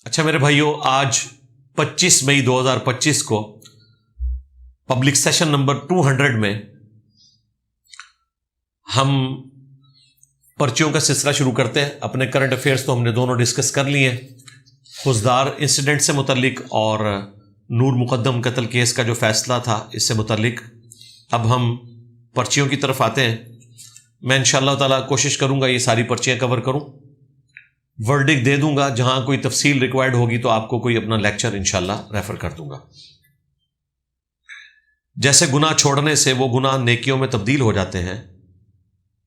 اچھا میرے بھائیوں، آج 25 مئی 2025 کو پبلک سیشن نمبر 200 میں ہم پرچیوں کا سلسلہ شروع کرتے ہیں۔ اپنے کرنٹ افیئرس تو ہم نے دونوں ڈسکس کر لیے ہیں، خضدار انسیڈنٹ سے متعلق اور نور مقدم قتل کیس کا جو فیصلہ تھا اس سے متعلق۔ اب ہم پرچیوں کی طرف آتے ہیں۔ میں انشاءاللہ تعالی کوشش کروں گا یہ ساری پرچیاں کور کروں، ورڈک دے دوں گا، جہاں کوئی تفصیل ریکوائرڈ ہوگی تو آپ کو کوئی اپنا لیکچر انشاءاللہ ریفر کر دوں گا۔ جیسے گناہ چھوڑنے سے وہ گناہ نیکیوں میں تبدیل ہو جاتے ہیں،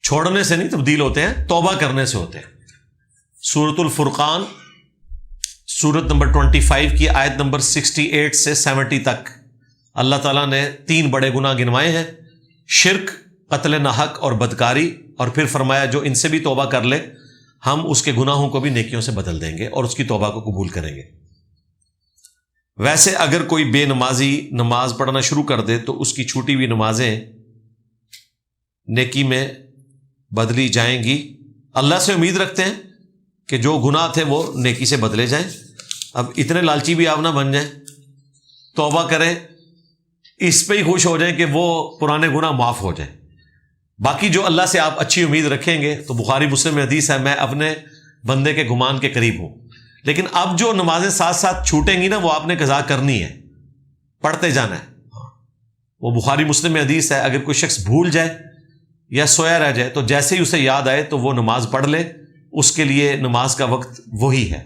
چھوڑنے سے نہیں تبدیل ہوتے ہیں، توبہ کرنے سے ہوتے ہیں۔ سورۃ الفرقان سورت نمبر 25 کی آیت نمبر 68 سے 70 تک اللہ تعالیٰ نے 3 بڑے گناہ گنوائے ہیں: شرک، قتل ناحق اور بدکاری، اور پھر فرمایا جو ان سے بھی توبہ کر لے ہم اس کے گناہوں کو بھی نیکیوں سے بدل دیں گے اور اس کی توبہ کو قبول کریں گے۔ ویسے اگر کوئی بے نمازی نماز پڑھنا شروع کر دے تو اس کی چھوٹی ہوئی نمازیں نیکی میں بدلی جائیں گی۔ اللہ سے امید رکھتے ہیں کہ جو گناہ تھے وہ نیکی سے بدلے جائیں۔ اب اتنے لالچی بھی آپ نہ بن جائیں، توبہ کریں، اس پہ ہی خوش ہو جائیں کہ وہ پرانے گناہ معاف ہو جائیں۔ باقی جو اللہ سے آپ اچھی امید رکھیں گے تو بخاری مسلم میں حدیث ہے، میں اپنے بندے کے گمان کے قریب ہوں۔ لیکن اب جو نمازیں ساتھ ساتھ چھوٹیں گی نا، وہ آپ نے قضا کرنی ہے، پڑھتے جانا ہے۔ وہ بخاری مسلم میں حدیث ہے، اگر کوئی شخص بھول جائے یا سویا رہ جائے تو جیسے ہی اسے یاد آئے تو وہ نماز پڑھ لے، اس کے لیے نماز کا وقت وہی ہے۔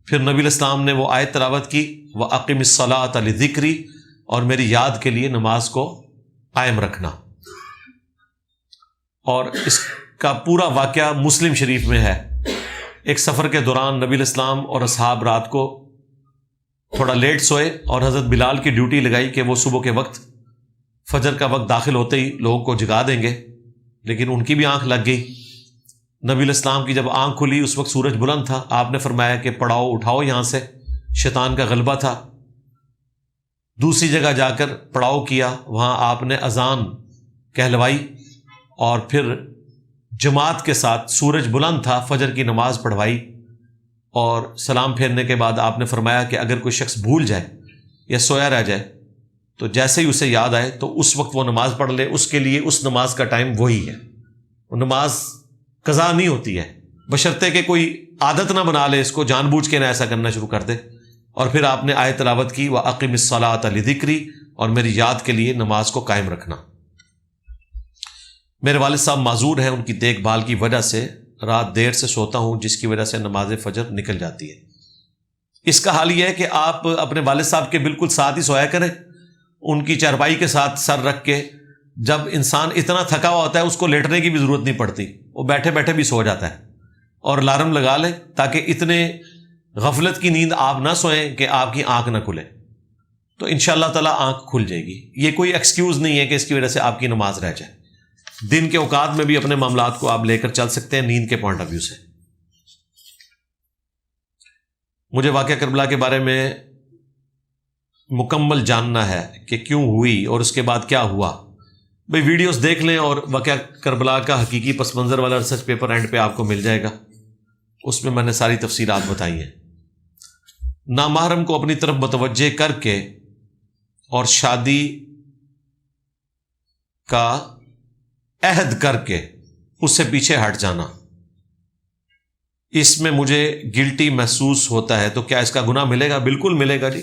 پھر نبی علیہ السلام نے وہ آیت تلاوت کی، وَأَقِمِ الصَّلَاةَ لِذِكْرِي، اور میری یاد کے لیے نماز کو قائم رکھنا۔ اور اس کا پورا واقعہ مسلم شریف میں ہے۔ ایک سفر کے دوران نبی علیہ السلام اور اصحاب رات کو تھوڑا لیٹ سوئے اور حضرت بلال کی ڈیوٹی لگائی کہ وہ صبح کے وقت فجر کا وقت داخل ہوتے ہی لوگوں کو جگا دیں گے، لیکن ان کی بھی آنکھ لگ گئی۔ نبی علیہ السلام کی جب آنکھ کھلی اس وقت سورج بلند تھا، آپ نے فرمایا کہ پڑھاؤ، اٹھاؤ یہاں سے، شیطان کا غلبہ تھا۔ دوسری جگہ جا کر پڑھاؤ کیا، وہاں آپ نے اذان کہلوائی اور پھر جماعت کے ساتھ، سورج بلند تھا، فجر کی نماز پڑھوائی، اور سلام پھیرنے کے بعد آپ نے فرمایا کہ اگر کوئی شخص بھول جائے یا سویا رہ جائے تو جیسے ہی اسے یاد آئے تو اس وقت وہ نماز پڑھ لے، اس کے لیے اس نماز کا ٹائم وہی ہے۔ وہ نماز قضا نہیں ہوتی ہے، بشرطے کہ کوئی عادت نہ بنا لے، اس کو جان بوجھ کے نہ ایسا کرنا شروع کر دے۔ اور پھر آپ نے آیت تلاوت کی، وَأَقِمِ الصَّلَاةَ لِذِكْرِي، اور میری یاد کے لیے نماز کو قائم رکھنا۔ میرے والد صاحب معذور ہیں، ان کی دیکھ بھال کی وجہ سے رات دیر سے سوتا ہوں، جس کی وجہ سے نماز فجر نکل جاتی ہے۔ اس کا حال یہ ہے کہ آپ اپنے والد صاحب کے بالکل ساتھ ہی سویا کریں، ان کی چارپائی کے ساتھ سر رکھ کے۔ جب انسان اتنا تھکا ہوا ہوتا ہے اس کو لیٹنے کی بھی ضرورت نہیں پڑتی، وہ بیٹھے بیٹھے بھی سو جاتا ہے۔ اور الارم لگا لیں تاکہ اتنے غفلت کی نیند آپ نہ سوئیں کہ آپ کی آنکھ نہ کھلے، تو انشاءاللہ تعالیٰ آنکھ کھل جائے گی۔ یہ کوئی ایکسکیوز نہیں ہے کہ اس کی وجہ سے آپ کی نماز رہ جائے۔ دن کے اوقات میں بھی اپنے معاملات کو آپ لے کر چل سکتے ہیں نیند کے پوائنٹ آف ویو سے۔ مجھے واقعہ کربلا کے بارے میں مکمل جاننا ہے کہ کیوں ہوئی اور اس کے بعد کیا ہوا۔ بھئی ویڈیوز دیکھ لیں، اور واقعہ کربلا کا حقیقی پس منظر والا ریسرچ پیپر اینڈ پہ آپ کو مل جائے گا، اس میں نے ساری تفصیلات بتائی ہیں۔ نامحرم کو اپنی طرف متوجہ کر کے اور شادی کا عہد کر کے اس سے پیچھے ہٹ جانا، اس میں مجھے گلٹی محسوس ہوتا ہے، تو کیا اس کا گناہ ملے گا؟ بالکل ملے گا جی۔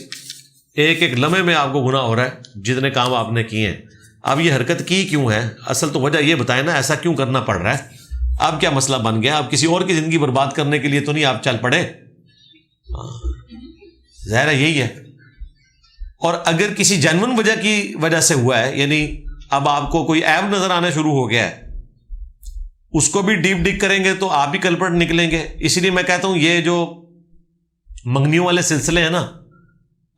ایک ایک لمحے میں آپ کو گناہ ہو رہا ہے جتنے کام آپ نے کیے ہیں۔ اب یہ حرکت کی کیوں ہے؟ اصل تو وجہ یہ بتائیں نا، ایسا کیوں کرنا پڑ رہا ہے؟ اب کیا مسئلہ بن گیا؟ اب کسی اور کی زندگی برباد کرنے کے لیے تو نہیں آپ چل پڑے؟ ظاہر ہے یہی ہے۔ اور اگر کسی جینون وجہ کی وجہ سے ہوا ہے، یعنی اب آپ کو کوئی عیب نظر آنا شروع ہو گیا ہے، اس کو بھی ڈیپ ڈگ کریں گے تو آپ بھی کلپٹ نکلیں گے۔ اس لیے میں کہتا ہوں یہ جو منگنیوں والے سلسلے ہیں نا،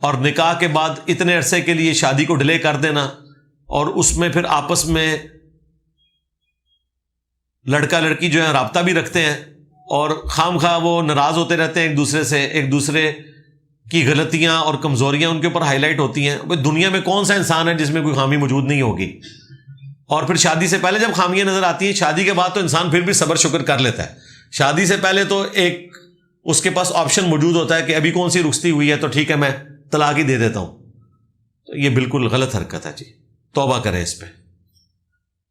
اور نکاح کے بعد اتنے عرصے کے لیے شادی کو ڈیلے کر دینا، اور اس میں پھر آپس میں لڑکا لڑکی جو ہے رابطہ بھی رکھتے ہیں، اور خام خواہ وہ ناراض ہوتے رہتے ہیں ایک دوسرے سے، ایک دوسرے کی غلطیاں اور کمزوریاں ان کے اوپر ہائی لائٹ ہوتی ہیں۔ بھئی دنیا میں کون سا انسان ہے جس میں کوئی خامی موجود نہیں ہوگی؟ اور پھر شادی سے پہلے جب خامیاں نظر آتی ہیں، شادی کے بعد تو انسان پھر بھی صبر شکر کر لیتا ہے۔ شادی سے پہلے تو ایک اس کے پاس آپشن موجود ہوتا ہے کہ ابھی کون سی رخصتی ہوئی ہے تو ٹھیک ہے میں طلاق ہی دے دیتا ہوں. تو یہ بالکل غلط حرکت ہے جی, توبہ کریں اس پہ.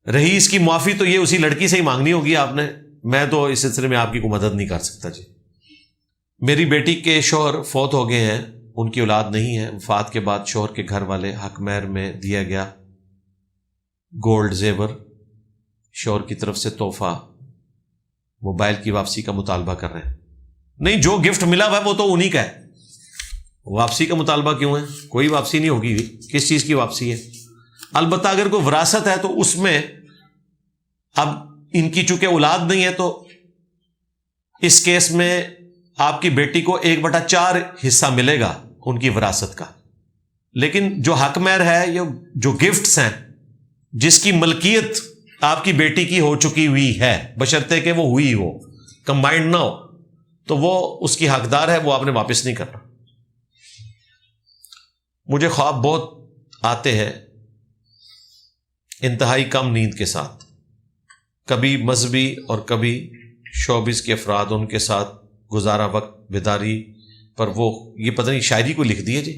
رہی اس کی معافی تو یہ اسی لڑکی سے ہی مانگنی ہوگی آپ نے, میں تو اس سلسلے میں آپ کی کوئی مدد نہیں کر سکتا جی. میری بیٹی کے شوہر فوت ہو گئے ہیں, ان کی اولاد نہیں ہے. وفات کے بعد شوہر کے گھر والے حق مہر میں دیا گیا گولڈ زیور, شوہر کی طرف سے تحفہ, موبائل کی واپسی کا مطالبہ کر رہے ہیں. نہیں, جو گفٹ ملا ہوا ہے وہ تو انہی کا ہے, واپسی کا مطالبہ کیوں ہے؟ کوئی واپسی نہیں ہوگی. کس چیز کی واپسی ہے؟ البتہ اگر کوئی وراثت ہے تو اس میں اب ان کی چونکہ اولاد نہیں ہے تو اس کیس میں آپ کی بیٹی کو 1/4 حصہ ملے گا ان کی وراثت کا. لیکن جو حق مہر ہے یا جو گفٹس ہیں جس کی ملکیت آپ کی بیٹی کی ہو چکی ہوئی ہے, بشرطے کہ وہ ہوئی ہو, کمبائنڈ نہ ہو, تو وہ اس کی حقدار ہے, وہ آپ نے واپس نہیں کرنا. مجھے خواب بہت آتے ہیں انتہائی کم نیند کے ساتھ, کبھی مذہبی اور کبھی شوبز کے افراد, ان کے ساتھ گزارا وقت بیداری پر. وہ یہ پتہ نہیں شاعری کو لکھ دی ہے جی,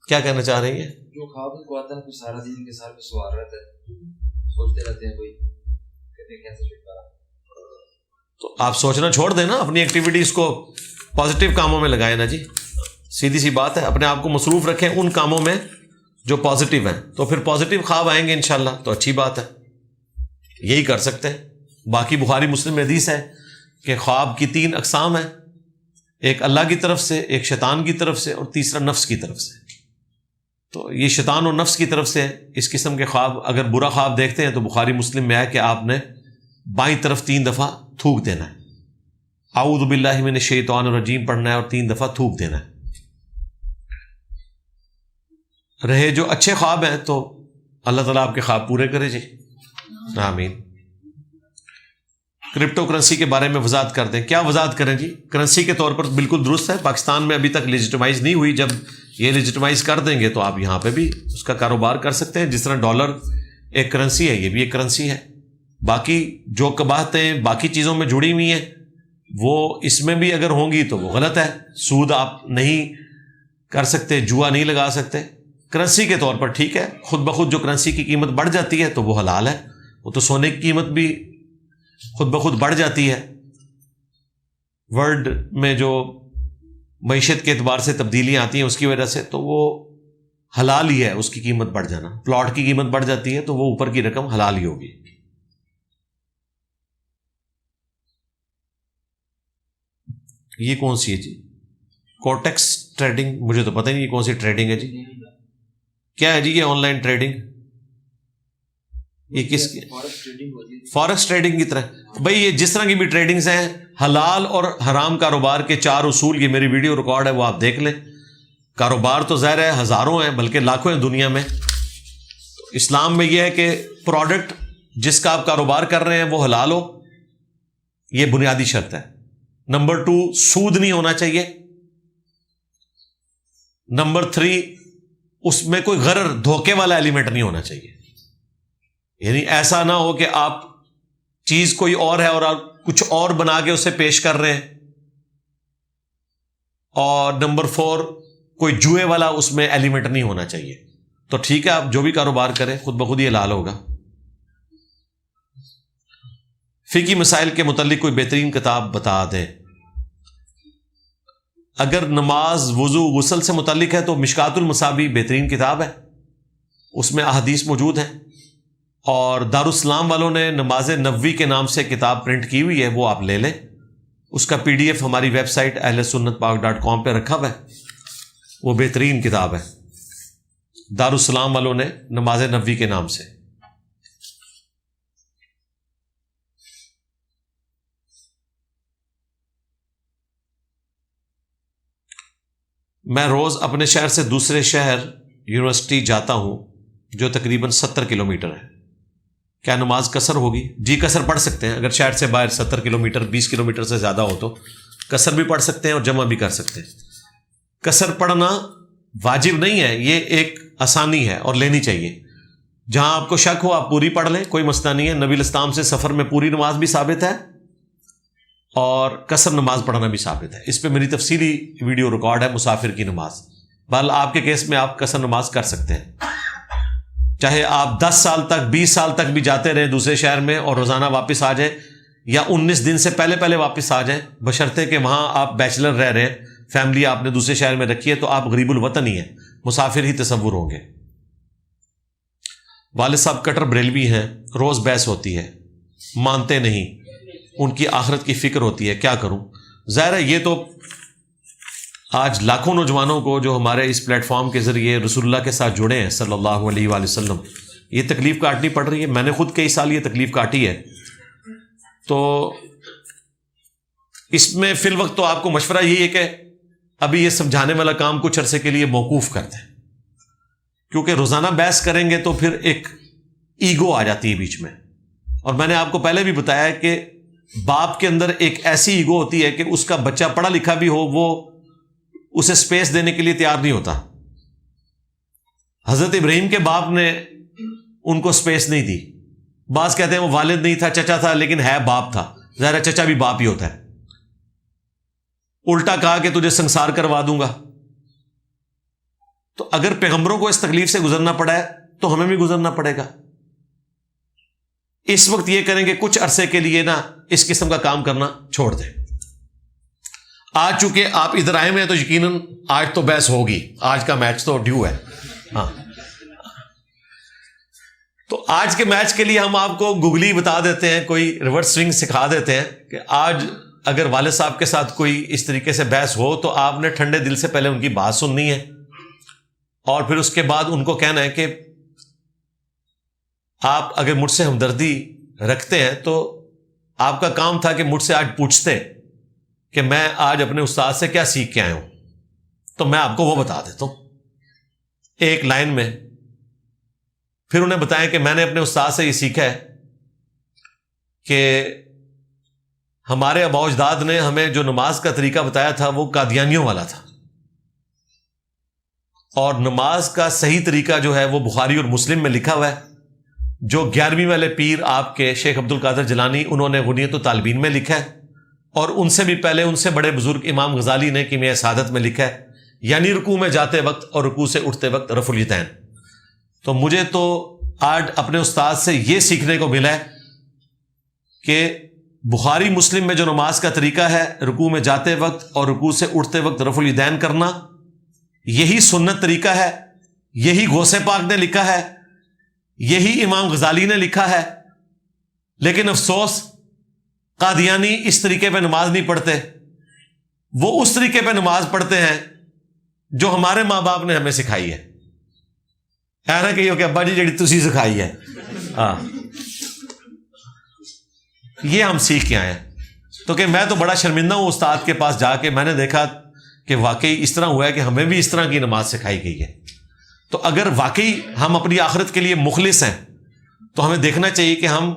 کیا کہنا چاہ رہی ہیں؟ جو خواب کو آتا ہے تو سارا دن کے ساتھ میں سوال رہتا ہے, سوچتے رہتے ہیں کوئی کہتے ہیں کیسے چھٹکارا. تو آپ سوچنا چھوڑ دیں نا, اپنی ایکٹیویٹیز کو پازیٹیو کاموں میں لگائیں نا جی. سیدھی سی بات ہے, اپنے آپ کو مصروف رکھیں ان کاموں میں جو پازیٹیو ہیں, تو پھر پازیٹیو خواب آئیں گے انشاءاللہ, تو اچھی بات ہے, یہی کر سکتے ہیں. باقی بخاری مسلم میں حدیث ہے کہ خواب کی 3 اقسام ہیں, ایک اللہ کی طرف سے, ایک شیطان کی طرف سے, اور تیسرا نفس کی طرف سے. تو یہ شیطان اور نفس کی طرف سے اس قسم کے خواب, اگر برا خواب دیکھتے ہیں تو بخاری مسلم میں ہے کہ آپ نے بائیں طرف 3 دفعہ تھوک دینا ہے, اعوذ باللہ من الشیطان الرجیم پڑھنا ہے اور 3 دفعہ تھوک دینا ہے. رہے جو اچھے خواب ہیں تو اللہ تعالیٰ آپ کے خواب پورے کرے جی, آمین. کرپٹو کرنسی کے بارے میں وضاحت کر دیں. کیا وضاحت کریں جی؟ کرنسی کے طور پر بالکل درست ہے, پاکستان میں ابھی تک لیجیٹمائز نہیں ہوئی. جب یہ لیجیٹمائز کر دیں گے تو آپ یہاں پہ بھی اس کا کاروبار کر سکتے ہیں. جس طرح ڈالر ایک کرنسی ہے, یہ بھی ایک کرنسی ہے. باقی جو قباحتیں باقی چیزوں میں جڑی ہوئی ہیں وہ اس میں بھی اگر ہوں گی تو وہ غلط ہے. سود آپ نہیں کر سکتے, جوا نہیں لگا سکتے. کرنسی کے طور پر ٹھیک ہے, خود بخود جو کرنسی کی قیمت بڑھ جاتی ہے تو وہ حلال ہے. وہ تو سونے کی قیمت بھی خود بخود بڑھ جاتی ہے. ورلڈ میں جو معیشت کے اعتبار سے تبدیلیاں آتی ہیں اس کی وجہ سے, تو وہ حلال ہی ہے اس کی قیمت بڑھ جانا. پلاٹ کی قیمت بڑھ جاتی ہے تو وہ اوپر کی رقم حلال ہی ہوگی. یہ کون سی ہے جی؟ کوٹیکس ٹریڈنگ, مجھے تو پتہ نہیں یہ کون سی ٹریڈنگ ہے جی. کیا ہے جی یہ آن لائن ٹریڈنگ؟ یہ کس کی؟ فارکس ٹریڈنگ کی طرح. بھائی یہ جس طرح کی بھی ٹریڈنگز ہیں, حلال اور حرام کاروبار کے 4 اصول, یہ میری ویڈیو ریکارڈ ہے وہ آپ دیکھ لیں. کاروبار تو ظاہر ہے ہزاروں ہیں بلکہ لاکھوں ہیں دنیا میں. اسلام میں یہ ہے کہ پروڈکٹ جس کا آپ کاروبار کر رہے ہیں وہ حلال ہو, یہ بنیادی شرط ہے. نمبر 2, سود نہیں ہونا چاہیے. نمبر 3, اس میں کوئی غرر دھوکے والا ایلیمنٹ نہیں ہونا چاہیے. یعنی ایسا نہ ہو کہ آپ چیز کوئی اور ہے اور آپ کچھ اور بنا کے اسے پیش کر رہے ہیں. اور نمبر 4, کوئی جوئے والا اس میں ایلیمنٹ نہیں ہونا چاہیے. تو ٹھیک ہے, آپ جو بھی کاروبار کریں خود بخود ہی حلال ہوگا. فقہی مسائل کے متعلق کوئی بہترین کتاب بتا دیں. اگر نماز, وضو, غسل سے متعلق ہے تو مشکات المصابیح بہترین کتاب ہے, اس میں احادیث موجود ہیں. اور دارالاسلام والوں نے نماز نبوی کے نام سے کتاب پرنٹ کی ہوئی ہے, وہ آپ لے لیں. اس کا PDF ہماری ویب سائٹ ahlsunnatpak.com پہ رکھا ہوا ہے, وہ بہترین کتاب ہے. دارالاسلام والوں نے نماز نبوی کے نام سے. میں روز اپنے شہر سے دوسرے شہر یونیورسٹی جاتا ہوں جو تقریباً 70 کلومیٹر ہے. کیا نماز قصر ہوگی؟ جی قصر پڑھ سکتے ہیں. اگر شہر سے باہر 70 کلومیٹر 20 کلومیٹر سے زیادہ ہو تو قصر بھی پڑھ سکتے ہیں اور جمع بھی کر سکتے ہیں. قصر پڑھنا واجب نہیں ہے, یہ ایک آسانی ہے اور لینی چاہیے. جہاں آپ کو شک ہو آپ پوری پڑھ لیں, کوئی مسئلہ نہیں ہے. نبی الاسلام سے سفر میں پوری نماز بھی ثابت ہے اور قصر نماز پڑھنا بھی ثابت ہے. اس پہ میری تفصیلی ویڈیو ریکارڈ ہے مسافر کی نماز. بہرحال آپ کے کیس میں آپ قصر نماز کر سکتے ہیں، چاہے آپ 10 سال تک 20 سال تک بھی جاتے رہیں دوسرے شہر میں اور روزانہ واپس آ جائیں، یا 19 دن سے پہلے واپس آ جائیں، بشرطے کہ وہاں آپ بیچلر رہ رہے ہیں، فیملی آپ نے دوسرے شہر میں رکھی ہے، تو آپ غریب الوطن ہی ہیں، مسافر ہی تصور ہوں گے. والد صاحب کٹر بریلوی ہیں، روز بحث ہوتی ہے، مانتے نہیں، ان کی آخرت کی فکر ہوتی ہے، کیا کروں؟ ظاہر ہے یہ تو آج لاکھوں نوجوانوں کو جو ہمارے اس پلیٹ فارم کے ذریعے رسول اللہ کے ساتھ جڑے ہیں صلی اللہ علیہ وآلہ وسلم، یہ تکلیف کاٹنی پڑ رہی ہے. میں نے خود کئی سال یہ تکلیف کاٹی ہے. تو اس میں فی الوقت تو آپ کو مشورہ یہی ہے کہ ابھی یہ سمجھانے والا کام کچھ عرصے کے لیے موقوف کر دیں، کیونکہ روزانہ بحث کریں گے تو پھر ایک ایگو آ جاتی ہے بیچ میں. اور میں نے آپ کو پہلے بھی بتایا کہ باپ کے اندر ایک ایسی ایگو ہوتی ہے کہ اس کا بچہ پڑھا لکھا بھی ہو، وہ اسے سپیس دینے کے لیے تیار نہیں ہوتا. حضرت ابراہیم کے باپ نے ان کو سپیس نہیں دی. بعض کہتے ہیں وہ والد نہیں تھا، چچا تھا، لیکن ہے باپ تھا. ظاہر چچا بھی باپ ہی ہوتا ہے. الٹا کہا کہ تجھے سنسار کروا دوں گا. تو اگر پیغمبروں کو اس تکلیف سے گزرنا پڑا ہے تو ہمیں بھی گزرنا پڑے گا. اس وقت یہ کریں کہ کچھ عرصے کے لیے نا اس قسم کا کام کرنا چھوڑ دیں. آج چونکہ آپ ادھر آئے ہوئے ہیں تو یقیناً آج تو بحث ہوگی، آج کا میچ تو ڈیو ہے. ہاں، تو آج کے میچ کے لیے ہم آپ کو گگلی بتا دیتے ہیں، کوئی ریورس سوئنگ سکھا دیتے ہیں کہ آج اگر والد صاحب کے ساتھ کوئی اس طریقے سے بحث ہو تو آپ نے ٹھنڈے دل سے پہلے ان کی بات سننی ہے، اور پھر اس کے بعد ان کو کہنا ہے کہ آپ اگر مجھ سے ہمدردی رکھتے ہیں تو آپ کا کام تھا کہ مجھ سے آج پوچھتے کہ میں آج اپنے استاد سے کیا سیکھ کے آیا ہوں، تو میں آپ کو وہ بتا دیتا ہوں ایک لائن میں. پھر انہیں بتائیں کہ میں نے اپنے استاد سے یہ سیکھا ہے کہ ہمارے آباء و اجداد نے ہمیں جو نماز کا طریقہ بتایا تھا وہ قادیانیوں والا تھا، اور نماز کا صحیح طریقہ جو ہے وہ بخاری اور مسلم میں لکھا ہوا ہے، جو 11ویں والے پیر آپ کے شیخ عبد القادر جیلانی انہوں نے غنیت الطالبین میں لکھا ہے، اور ان سے بھی پہلے ان سے بڑے بزرگ امام غزالی نے کیمیہ سعادت میں لکھا ہے، یعنی رکوع میں جاتے وقت اور رکوع سے اٹھتے وقت رفع الیدین. تو مجھے تو آج اپنے استاد سے یہ سیکھنے کو ملا ہے کہ بخاری مسلم میں جو نماز کا طریقہ ہے رکوع میں جاتے وقت اور رکوع سے اٹھتے وقت رفع الیدین کرنا، یہی سنت طریقہ ہے، یہی غوث پاک نے لکھا ہے، یہی امام غزالی نے لکھا ہے. لیکن افسوس قادیانی اس طریقے پہ نماز نہیں پڑھتے، وہ اس طریقے پہ نماز پڑھتے ہیں جو ہمارے ماں باپ نے ہمیں سکھائی ہے. نہ کہ ابا جی جڑی تسی سکھائی ہے، ہاں یہ ہم سیکھ کے آئے ہیں. تو کہ میں تو بڑا شرمندہ ہوں استاد کے پاس جا کے، میں نے دیکھا کہ واقعی اس طرح ہوا ہے کہ ہمیں بھی اس طرح کی نماز سکھائی گئی ہے. تو اگر واقعی ہم اپنی آخرت کے لیے مخلص ہیں تو ہمیں دیکھنا چاہیے کہ ہم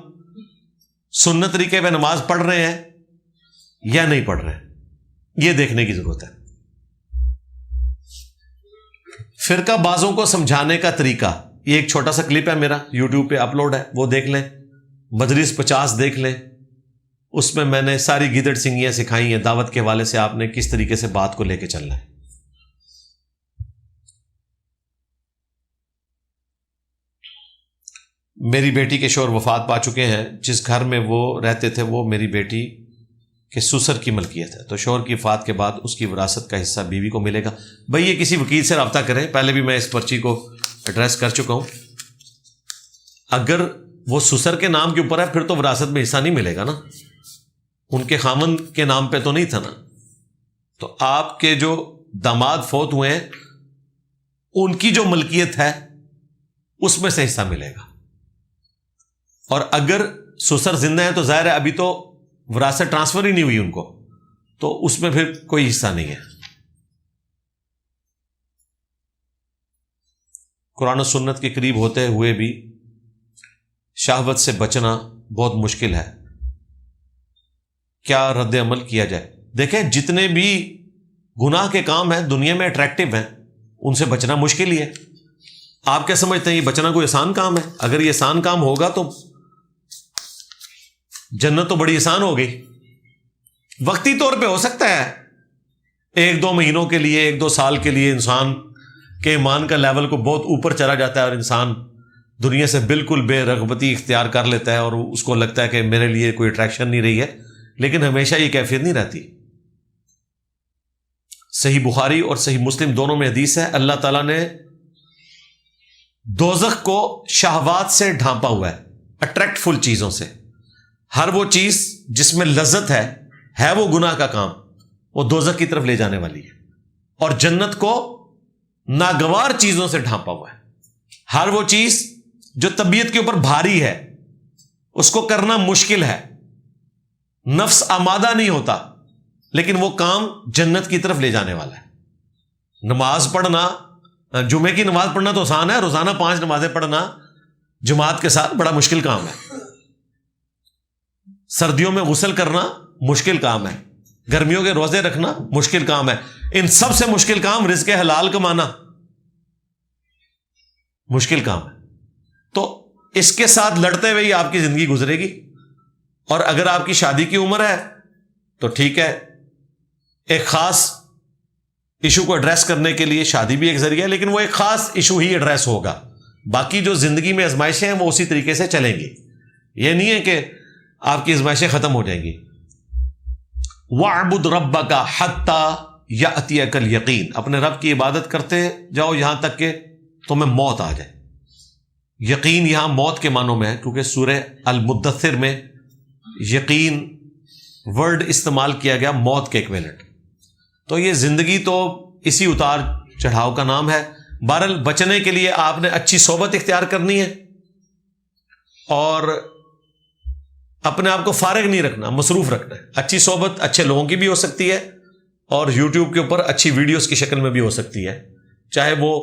سنت طریقے پہ نماز پڑھ رہے ہیں یا نہیں پڑھ رہے ہیں، یہ دیکھنے کی ضرورت ہے. فرقہ بازوں کو سمجھانے کا طریقہ، یہ ایک چھوٹا سا کلپ ہے میرا، یوٹیوب پہ اپلوڈ ہے، وہ دیکھ لیں. مجلس 50 دیکھ لیں، اس میں میں نے ساری گیدڑ سنگیاں سکھائی ہیں دعوت کے حوالے سے، آپ نے کس طریقے سے بات کو لے کے چلنا ہے. میری بیٹی کے شوہر وفات پا چکے ہیں، جس گھر میں وہ رہتے تھے وہ میری بیٹی کے سسر کی ملکیت ہے، تو شوہر کی وفات کے بعد اس کی وراثت کا حصہ بیوی کو ملے گا. بھئی یہ کسی وکیل سے رابطہ کریں، پہلے بھی میں اس پرچی کو ایڈریس کر چکا ہوں. اگر وہ سسر کے نام کے اوپر ہے پھر تو وراثت میں حصہ نہیں ملے گا نا، ان کے خامند کے نام پہ تو نہیں تھا نا. تو آپ کے جو داماد فوت ہوئے ہیں ان کی جو ملکیت ہے اس میں سے حصہ ملے گا. اور اگر سسر زندہ ہیں تو ظاہر ہے ابھی تو وراثت ٹرانسفر ہی نہیں ہوئی ان کو، تو اس میں پھر کوئی حصہ نہیں ہے. قرآن و سنت کے قریب ہوتے ہوئے بھی شہوت سے بچنا بہت مشکل ہے. کیا رد عمل کیا جائے؟ دیکھیں جتنے بھی گناہ کے کام ہیں دنیا میں اٹریکٹیو ہیں، ان سے بچنا مشکل ہی ہے. آپ کیا سمجھتے ہیں یہ بچنا کوئی آسان کام ہے؟ اگر یہ آسان کام ہوگا تو جنت تو بڑی آسان ہو گئی. وقتی طور پہ ہو سکتا ہے، 1-2 مہینوں کے لیے، 1-2 سال کے لیے انسان کے ایمان کا لیول کو بہت اوپر چلا جاتا ہے اور انسان دنیا سے بالکل بے رغبتی اختیار کر لیتا ہے اور اس کو لگتا ہے کہ میرے لیے کوئی اٹریکشن نہیں رہی ہے، لیکن ہمیشہ یہ کیفیت نہیں رہتی۔ صحیح بخاری اور صحیح مسلم دونوں میں حدیث ہے، اللہ تعالیٰ نے دوزخ کو شہوات سے ڈھانپا ہوا ہے، اٹریکٹ فل چیزوں سے۔ ہر وہ چیز جس میں لذت ہے وہ گناہ کا کام، وہ دوزخ کی طرف لے جانے والی ہے، اور جنت کو ناگوار چیزوں سے ڈھانپا ہوا ہے۔ ہر وہ چیز جو طبیعت کے اوپر بھاری ہے، اس کو کرنا مشکل ہے، نفس آمادہ نہیں ہوتا، لیکن وہ کام جنت کی طرف لے جانے والا ہے۔ نماز پڑھنا، جمعے کی نماز پڑھنا تو آسان ہے، روزانہ 5 نمازیں پڑھنا جماعت کے ساتھ بڑا مشکل کام ہے۔ سردیوں میں غسل کرنا مشکل کام ہے، گرمیوں کے روزے رکھنا مشکل کام ہے۔ ان سب سے مشکل کام رزق حلال کمانا مشکل کام ہے۔ تو اس کے ساتھ لڑتے ہوئے ہی آپ کی زندگی گزرے گی، اور اگر آپ کی شادی کی عمر ہے تو ٹھیک ہے، ایک خاص ایشو کو ایڈریس کرنے کے لیے شادی بھی ایک ذریعہ ہے، لیکن وہ ایک خاص ایشو ہی ایڈریس ہوگا، باقی جو زندگی میں آزمائشیں ہیں وہ اسی طریقے سے چلیں گی۔ یہ نہیں ہے کہ آپ کی آزمائشیں ختم ہو جائیں گی۔ وَاعْبُدْ رَبَّكَ حَتَّى يَأْتِيَكَ الْيَقِينُ، اپنے رب کی عبادت کرتے جاؤ یہاں تک کہ تمہیں موت آ جائے۔ یقین یہاں موت کے معنوں میں ہے، کیونکہ سورہ المدثر میں یقین ورڈ استعمال کیا گیا موت کے ایکویلنٹ۔ تو یہ زندگی تو اسی اتار چڑھاؤ کا نام ہے۔ بہرحال بچنے کے لیے آپ نے اچھی صحبت اختیار کرنی ہے، اور اپنے آپ کو فارغ نہیں رکھنا، مصروف رکھنا ہے۔ اچھی صحبت اچھے لوگوں کی بھی ہو سکتی ہے، اور یوٹیوب کے اوپر اچھی ویڈیوز کی شکل میں بھی ہو سکتی ہے، چاہے وہ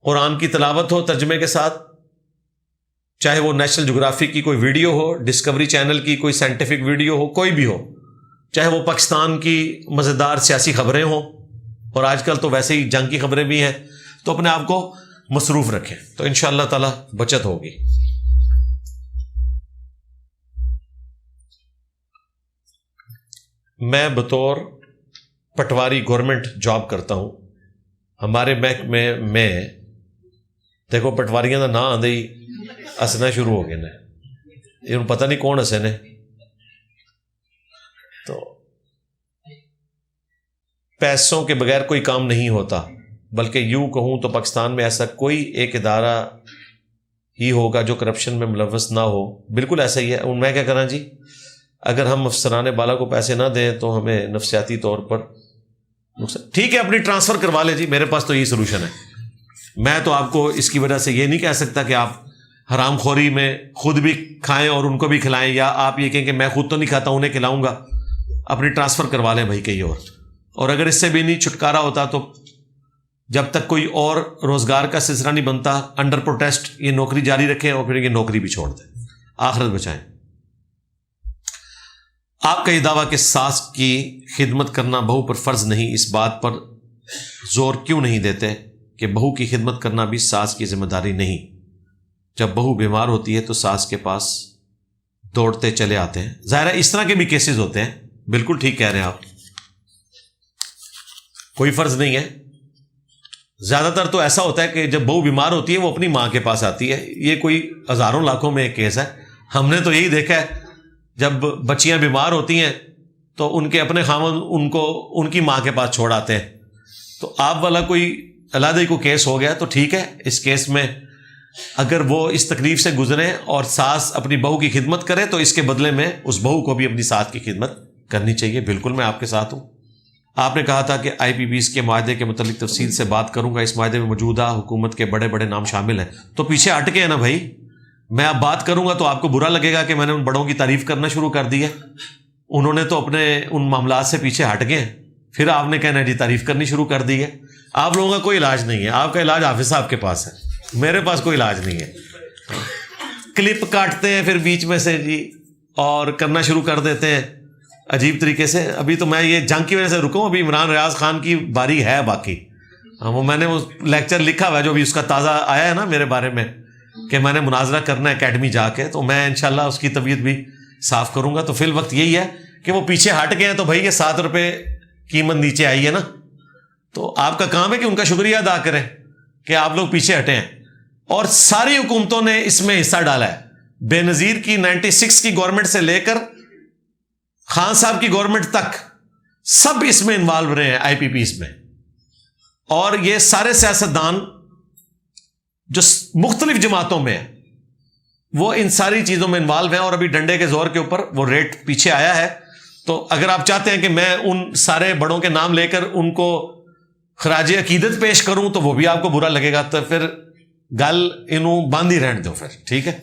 قرآن کی تلاوت ہو ترجمے کے ساتھ، چاہے وہ نیشنل جغرافی کی کوئی ویڈیو ہو، ڈسکوری چینل کی کوئی سائنٹیفک ویڈیو ہو، کوئی بھی ہو، چاہے وہ پاکستان کی مزیدار سیاسی خبریں ہوں، اور آج کل تو ویسے ہی جنگ کی خبریں بھی ہیں، تو اپنے آپ کو مصروف رکھیں، تو انشاءاللہ تعالی بچت ہوگی۔ میں بطور پٹواری گورنمنٹ جاب کرتا ہوں۔ ہمارے محکمے میں دیکھو پٹواریاں کا نام آدھے ہی ہسنا شروع ہو گئے نے، یہ پتہ نہیں کون ہسے نے۔ تو پیسوں کے بغیر کوئی کام نہیں ہوتا، بلکہ یوں کہوں تو پاکستان میں ایسا کوئی ایک ادارہ ہی ہوگا جو کرپشن میں ملوث نہ ہو۔ بالکل ایسا ہی ہے۔ میں کیا کروں جی، اگر ہم افسران بالا کو پیسے نہ دیں تو ہمیں نفسیاتی طور پر نقصان۔ ٹھیک ہے، اپنی ٹرانسفر کروا لیں جی، میرے پاس تو یہی سلوشن ہے۔ میں تو آپ کو اس کی وجہ سے یہ نہیں کہہ سکتا کہ آپ حرام خوری میں خود بھی کھائیں اور ان کو بھی کھلائیں، یا آپ یہ کہیں کہ میں خود تو نہیں کھاتا انہیں کھلاؤں گا۔ اپنی ٹرانسفر کروا لیں بھائی کہیں اور اگر اس سے بھی نہیں چھٹکارا ہوتا تو جب تک کوئی اور روزگار کا سلسلہ نہیں بنتا، انڈر پروٹیسٹ یہ نوکری جاری رکھیں اور پھر یہ نوکری بھی چھوڑ دیں، آخرت بچائیں۔ آپ کا یہ دعویٰ کہ ساس کی خدمت کرنا بہو پر فرض نہیں، اس بات پر زور کیوں نہیں دیتے کہ بہو کی خدمت کرنا بھی ساس کی ذمہ داری نہیں؟ جب بہو بیمار ہوتی ہے تو ساس کے پاس دوڑتے چلے آتے ہیں۔ ظاہر ہے اس طرح کے بھی کیسز ہوتے ہیں، بالکل ٹھیک کہہ رہے ہیں آپ، کوئی فرض نہیں ہے۔ زیادہ تر تو ایسا ہوتا ہے کہ جب بہو بیمار ہوتی ہے وہ اپنی ماں کے پاس آتی ہے، یہ کوئی ہزاروں لاکھوں میں ایک کیس ہے۔ ہم نے تو یہی دیکھا ہے جب بچیاں بیمار ہوتی ہیں تو ان کے اپنے خاوند ان کو ان کی ماں کے پاس چھوڑ آتے ہیں۔ تو آپ والا کوئی علیحدہ کو کیس ہو گیا تو ٹھیک ہے، اس کیس میں اگر وہ اس تکلیف سے گزریں اور ساس اپنی بہو کی خدمت کرے تو اس کے بدلے میں اس بہو کو بھی اپنی ساس کی خدمت کرنی چاہیے۔ بالکل میں آپ کے ساتھ ہوں۔ آپ نے کہا تھا کہ آئی پی بیز کے معاہدے کے متعلق تفصیل سے بات کروں گا، اس معاہدے میں موجودہ حکومت کے بڑے بڑے نام شامل ہیں، تو پیچھے ہٹ کے ہے نا بھائی، میں اب بات کروں گا تو آپ کو برا لگے گا کہ میں نے ان بڑوں کی تعریف کرنا شروع کر دی ہے، انہوں نے تو اپنے ان معاملات سے پیچھے ہٹ گئے ہیں، پھر آپ نے کہنا جی تعریف کرنی شروع کر دی ہے۔ آپ لوگوں کا کوئی علاج نہیں ہے، آپ کا علاج حافظ صاحب کے پاس ہے، میرے پاس کوئی علاج نہیں ہے۔ کلپ کاٹتے ہیں پھر بیچ میں سے جی اور کرنا شروع کر دیتے ہیں عجیب طریقے سے۔ ابھی تو میں یہ جنگ کی وجہ سے رکا ہوں، ابھی عمران ریاض خان کی باری ہے باقی۔ وہ میں نے وہ لیکچر لکھا ہوا ہے جو ابھی اس کا تازہ آیا ہے نا میرے بارے میں کہ میں نے مناظرہ کرنا ہے اکیڈمی جا کے، تو میں انشاءاللہ اس کی طبیعت بھی صاف کروں گا۔ تو فی الوقت یہی ہے کہ وہ پیچھے ہٹ گئے ہیں تو بھائی یہ 7 روپے قیمت نیچے آئی ہے نا، تو آپ کا کام ہے کہ ان کا شکریہ ادا کریں کہ آپ لوگ پیچھے ہٹے ہیں. اور ساری حکومتوں نے اس میں حصہ ڈالا ہے. بے نظیر کی 96 کی گورنمنٹ سے لے کر خان صاحب کی گورنمنٹ تک سب اس میں انوالو رہے ہیں آئی پی پیز میں. اور یہ سارے سیاستدان جو مختلف جماعتوں میں ہیں وہ ان ساری چیزوں میں انوالو ہیں. اور ابھی ڈنڈے کے زور کے اوپر وہ ریٹ پیچھے آیا ہے. تو اگر آپ چاہتے ہیں کہ میں ان سارے بڑوں کے نام لے کر ان کو خراج عقیدت پیش کروں تو وہ بھی آپ کو برا لگے گا، تو پھر گل انہوں باندھی رہنے دو پھر، ٹھیک ہے.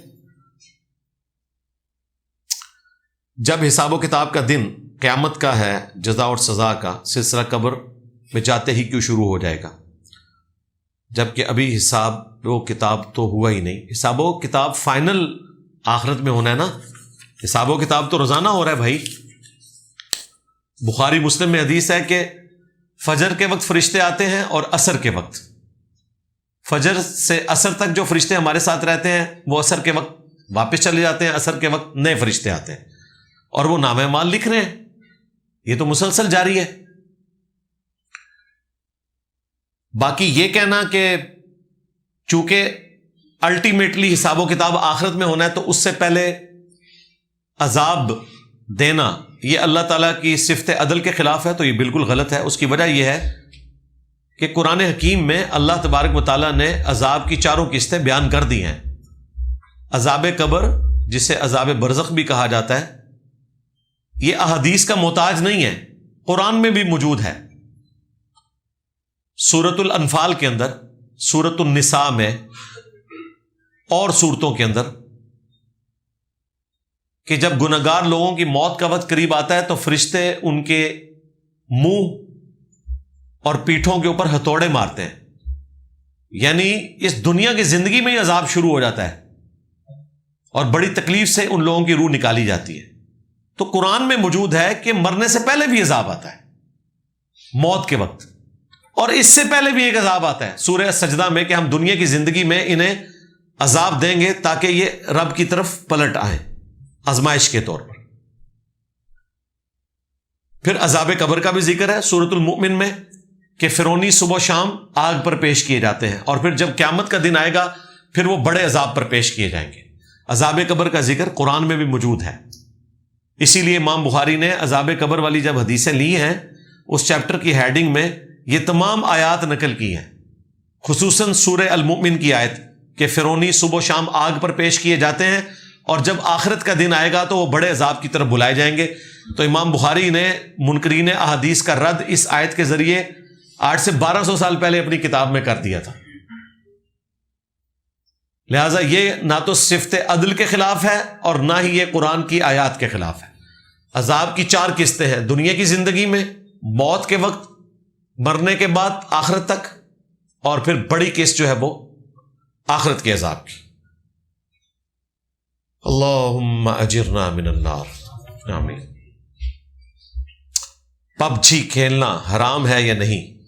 جب حساب و کتاب کا دن قیامت کا ہے، جزا اور سزا کا سلسلہ قبر میں جاتے ہی کیوں شروع ہو جائے گا، جبکہ ابھی حساب و کتاب تو ہوا ہی نہیں. حساب و کتاب فائنل آخرت میں ہونا ہے نا. حساب و کتاب تو روزانہ ہو رہا ہے بھائی. بخاری مسلم میں حدیث ہے کہ فجر کے وقت فرشتے آتے ہیں اور عصر کے وقت. فجر سے عصر تک جو فرشتے ہمارے ساتھ رہتے ہیں وہ عصر کے وقت واپس چلے جاتے ہیں، عصر کے وقت نئے فرشتے آتے ہیں اور وہ نام اعمال لکھ رہے ہیں. یہ تو مسلسل جاری ہے. باقی یہ کہنا کہ چونکہ الٹیمیٹلی حساب و کتاب آخرت میں ہونا ہے تو اس سے پہلے عذاب دینا یہ اللہ تعالیٰ کی صفت عدل کے خلاف ہے، تو یہ بالکل غلط ہے. اس کی وجہ یہ ہے کہ قرآن حکیم میں اللہ تبارک و تعالیٰ نے عذاب کی 4 قسطیں بیان کر دی ہیں. عذاب قبر جسے عذاب برزخ بھی کہا جاتا ہے، یہ احادیث کا محتاج نہیں ہے، قرآن میں بھی موجود ہے. سورۃ الانفال کے اندر، سورۃ النساء میں اور سورتوں کے اندر کہ جب گنہگار لوگوں کی موت کا وقت قریب آتا ہے تو فرشتے ان کے منہ اور پیٹھوں کے اوپر ہتھوڑے مارتے ہیں. یعنی اس دنیا کی زندگی میں ہی عذاب شروع ہو جاتا ہے اور بڑی تکلیف سے ان لوگوں کی روح نکالی جاتی ہے. تو قرآن میں موجود ہے کہ مرنے سے پہلے بھی عذاب آتا ہے موت کے وقت، اور اس سے پہلے بھی ایک عذاب آتا ہے سورہ سجدہ میں کہ ہم دنیا کی زندگی میں انہیں عذاب دیں گے تاکہ یہ رب کی طرف پلٹ آئیں آزمائش کے طور پر. پھر عذاب قبر کا بھی ذکر ہے سورۃ المؤمن میں کہ فرعونی صبح و شام آگ پر پیش کیے جاتے ہیں، اور پھر جب قیامت کا دن آئے گا پھر وہ بڑے عذاب پر پیش کیے جائیں گے. عذاب قبر کا ذکر قرآن میں بھی موجود ہے. اسی لیے امام بخاری نے عذاب قبر والی جب حدیثیں لی ہیں اس چیپٹر کی ہیڈنگ میں یہ تمام آیات نقل کی ہیں، خصوصاً سورہ المؤمن کی آیت کہ فرعونی صبح و شام آگ پر پیش کیے جاتے ہیں اور جب آخرت کا دن آئے گا تو وہ بڑے عذاب کی طرف بلائے جائیں گے. تو امام بخاری نے منکرین احادیث کا رد اس آیت کے ذریعے 800 سے 1200 سال پہلے اپنی کتاب میں کر دیا تھا. لہٰذا یہ نہ تو صفت عدل کے خلاف ہے اور نہ ہی یہ قرآن کی آیات کے خلاف ہے. عذاب کی 4 قسطیں ہیں، دنیا کی زندگی میں، موت کے وقت، مرنے کے بعد آخرت تک، اور پھر بڑی قسط جو ہے وہ آخرت کے عذاب کی. اللہم اجرنا من النار، آمین. پب جی کھیلنا حرام ہے یا نہیں؟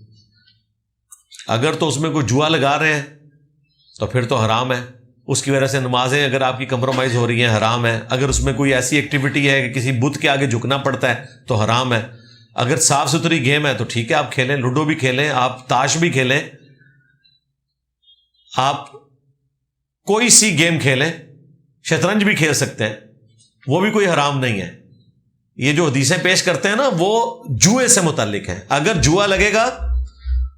اگر تو اس میں کوئی جوا لگا رہے ہیں تو پھر تو حرام ہے. اس کی وجہ سے نمازیں اگر آپ کی کمپرومائز ہو رہی ہیں حرام ہے. اگر اس میں کوئی ایسی ایکٹیویٹی ہے کہ کسی بت کے آگے جھکنا پڑتا ہے تو حرام ہے. اگر صاف ستھری گیم ہے تو ٹھیک ہے، آپ کھیلیں، لوڈو بھی کھیلیں، آپ تاش بھی کھیلیں، آپ کوئی سی گیم کھیلیں، شطرنج بھی کھیل سکتے ہیں، وہ بھی کوئی حرام نہیں ہے. یہ جو حدیثیں پیش کرتے ہیں نا وہ جوئے سے متعلق ہیں. اگر جوا لگے گا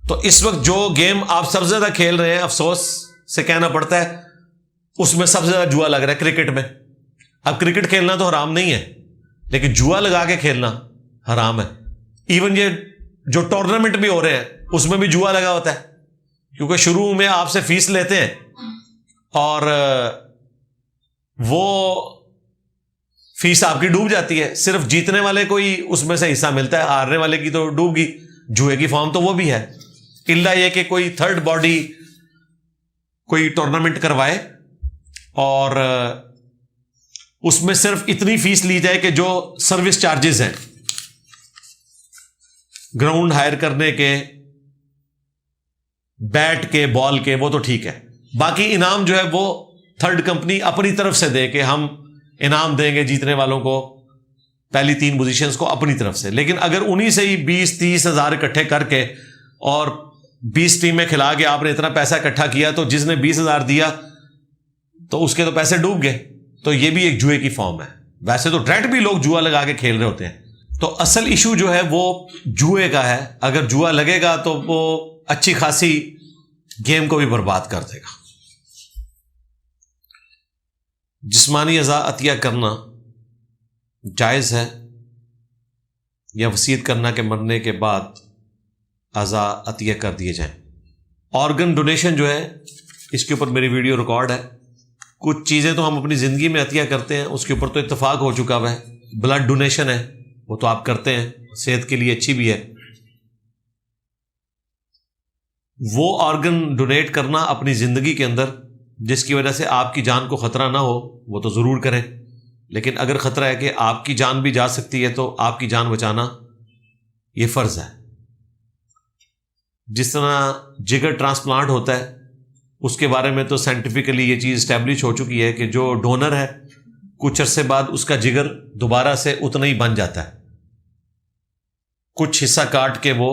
تو اس وقت جو گیم آپ سب سے زیادہ کھیل رہے ہیں، افسوس سے کہنا پڑتا ہے، اس میں سب سے زیادہ جوا لگ رہا ہے کرکٹ میں. اب کرکٹ کھیلنا تو حرام نہیں ہے لیکن جوا لگا کے کھیلنا حرام ہے. ایون یہ جو ٹورنامنٹ بھی ہو رہے ہیں اس میں بھی جوا لگا ہوتا ہے، کیونکہ شروع میں آپ سے فیس لیتے ہیں اور وہ فیس آپ کی ڈوب جاتی ہے. صرف جیتنے والے کو ہی اس میں سے حصہ ملتا ہے، ہارنے والے کی تو ڈوب گئی. جوئے کی فارم تو وہ بھی ہے، الا یہ کہ کوئی تھرڈ باڈی کوئی ٹورنامنٹ کروائے اور اس میں صرف اتنی فیس لی جائے کہ جو سروس چارجز ہیں گراؤنڈ ہائر کرنے کے، بیٹ کے، بال کے، وہ تو ٹھیک ہے. باقی انعام جو ہے وہ تھرڈ کمپنی اپنی طرف سے دے کہ ہم انعام دیں گے جیتنے والوں کو پہلی 3 پوزیشنز کو اپنی طرف سے. لیکن اگر انہی سے ہی 20-30 ہزار اکٹھے کر کے اور 20 ٹیمیں کھلا کے آپ نے اتنا پیسہ اکٹھا کیا تو جس نے 20,000 دیا تو اس کے تو پیسے ڈوب گئے. تو یہ بھی ایک جوئے کی فارم ہے. ویسے تو ڈائریکٹ بھی لوگ جوا لگا کے کھیل رہے ہوتے ہیں. تو اصل ایشو جو ہے وہ جوئے کا ہے. اگر جوا لگے گا تو وہ اچھی خاصی گیم کو بھی برباد کر دے گا. جسمانی اعضاء عطیہ کرنا جائز ہے یا وصیت کرنا کہ مرنے کے بعد اعضاء عطیہ کر دیے جائیں؟ آرگن ڈونیشن جو ہے اس کے اوپر میری ویڈیو ریکارڈ ہے. کچھ چیزیں تو ہم اپنی زندگی میں عطیہ کرتے ہیں, اس کے اوپر تو اتفاق ہو چکا ہوا ہے. بلڈ ڈونیشن ہے وہ تو آپ کرتے ہیں, صحت کے لیے اچھی بھی ہے. وہ آرگن ڈونیٹ کرنا اپنی زندگی کے اندر جس کی وجہ سے آپ کی جان کو خطرہ نہ ہو وہ تو ضرور کریں. لیکن اگر خطرہ ہے کہ آپ کی جان بھی جا سکتی ہے تو آپ کی جان بچانا یہ فرض ہے. جس طرح جگر ٹرانسپلانٹ ہوتا ہے اس کے بارے میں تو سائنٹیفکلی یہ چیز اسٹیبلش ہو چکی ہے کہ جو ڈونر ہے کچھ عرصے بعد اس کا جگر دوبارہ سے اتنا ہی بن جاتا ہے. کچھ حصہ کاٹ کے وہ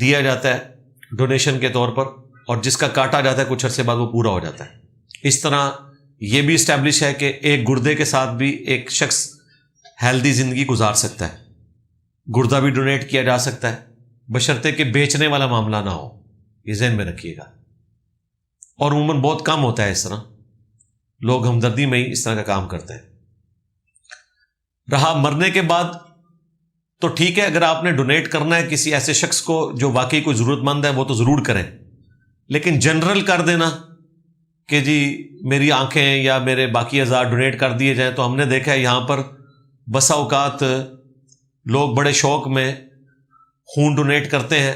دیا جاتا ہے ڈونیشن کے طور پر, اور جس کا کاٹا جاتا ہے کچھ عرصے بعد وہ پورا ہو جاتا ہے. اس طرح یہ بھی اسٹیبلش ہے کہ ایک گردے کے ساتھ بھی ایک شخص ہیلدی زندگی گزار سکتا ہے. گردہ بھی ڈونیٹ کیا جا سکتا ہے بشرطے کہ بیچنے والا معاملہ نہ ہو. یہ ذہن میں رکھیے گا. اور عموماً بہت کم ہوتا ہے اس طرح, لوگ ہمدردی میں ہی اس طرح کا کام کرتے ہیں. رہا مرنے کے بعد تو ٹھیک ہے, اگر آپ نے ڈونیٹ کرنا ہے کسی ایسے شخص کو جو واقعی کوئی ضرورت مند ہے وہ تو ضرور کریں. لیکن جنرل کر دینا کہ جی میری آنکھیں یا میرے باقی اعضاء ڈونیٹ کر دیے جائیں, تو ہم نے دیکھا ہے یہاں پر بسا اوقات لوگ بڑے شوق میں خون ڈونیٹ کرتے ہیں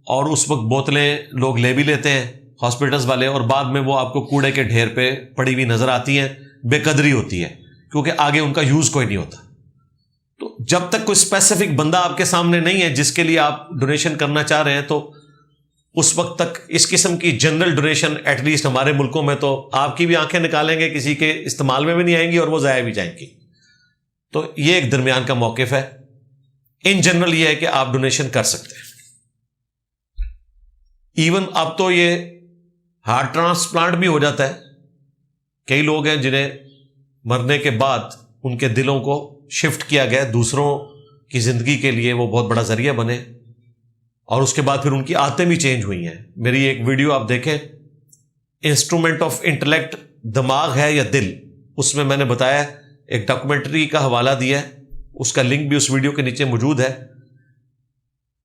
اور اس وقت بوتلیں لوگ لے بھی لیتے ہیں ہاسپٹلز والے, اور بعد میں وہ آپ کو کوڑے کے ڈھیر پہ پڑی ہوئی نظر آتی ہیں. بے قدری ہوتی ہے کیونکہ آگے ان کا یوز کوئی نہیں ہوتا. تو جب تک کوئی اسپیسیفک بندہ آپ کے سامنے نہیں ہے جس کے لیے آپ ڈونیشن کرنا چاہ رہے ہیں تو اس وقت تک اس قسم کی جنرل ڈونیشن ایٹ لیسٹ ہمارے ملکوں میں تو آپ کی بھی آنکھیں نکالیں گے, کسی کے استعمال میں بھی نہیں آئیں گی اور وہ ضائع بھی جائیں گی. تو یہ ایک درمیان کا موقف ہے. ان جنرل یہ ہے کہ آپ ڈونیشن کر سکتے ہیں. ایون اب تو یہ ہارٹ ٹرانسپلانٹ بھی ہو جاتا ہے. کئی لوگ ہیں جنہیں مرنے کے بعد ان کے دلوں کو شفٹ کیا گیا دوسروں کی زندگی کے لیے, وہ بہت بڑا ذریعہ بنے, اور اس کے بعد پھر ان کی عادتیں بھی چینج ہوئی ہیں. میری ایک ویڈیو آپ دیکھیں, انسٹرومنٹ آف انٹلیکٹ دماغ ہے یا دل, اس میں نے بتایا ایک ڈاکومنٹری کا حوالہ دیا ہے, اس کا لنک بھی اس ویڈیو کے نیچے موجود ہے,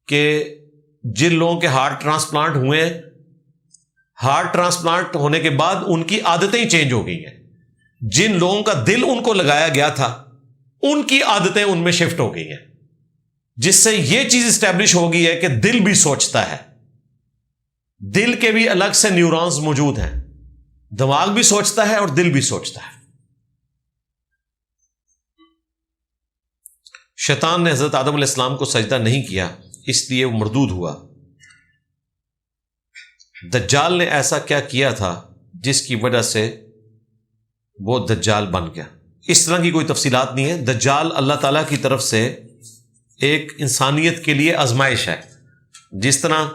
کہ جن لوگوں کے ہارٹ ٹرانسپلانٹ ہوئے ہیں, ہارٹ ٹرانسپلانٹ ہونے کے بعد ان کی عادتیں ہی چینج ہو گئی ہیں. جن لوگوں کا دل ان کو لگایا گیا تھا ان کی عادتیں ان میں شفٹ ہو گئی ہیں, جس سے یہ چیز اسٹیبلش ہو گئی ہے کہ دل بھی سوچتا ہے. دل کے بھی الگ سے نیورونز موجود ہیں, دماغ بھی سوچتا ہے اور دل بھی سوچتا ہے. شیطان نے حضرت آدم علیہ السلام کو سجدہ نہیں کیا, اس لیے وہ مردود ہوا. دجال نے ایسا کیا کیا تھا جس کی وجہ سے وہ دجال بن گیا؟ اس طرح کی کوئی تفصیلات نہیں ہے. دجال اللہ تعالیٰ کی طرف سے ایک انسانیت کے لیے آزمائش ہے. جس طرح